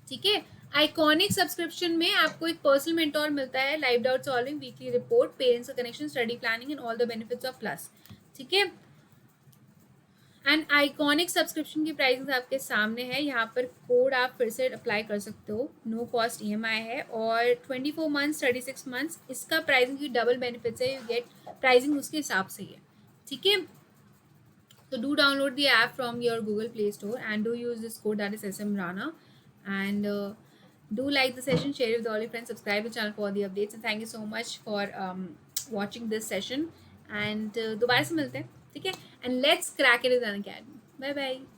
ठीक है। आइकॉनिक सब्सक्रिप्शन में आपको एक पर्सनल मेंटोर मिलता है, live doubt solving, weekly report, parents का connection, study planning and all the benefits of plus, ठीक है। एंड आइकॉनिक सब्सक्रिप्शन की प्राइसिंग आपके सामने है, यहाँ पर कोड आप फिर से अप्लाई कर सकते हो, नो कॉस्ट EMI है, और 24 months, 36 months, इसका प्राइसिंग की डबल बेनिफिट्स है, यू गेट प्राइसिंग उसके हिसाब से ही है, ठीक है। So do download the app from your Google Play Store and do use this code, that is SM Rana, and Do like the session, share it with all your friends, subscribe the channel for all the updates, and thank you so much for watching this session. And दोबारा से मिलते हैं, ठीक है? And let's crack it with Unacademy. Bye bye.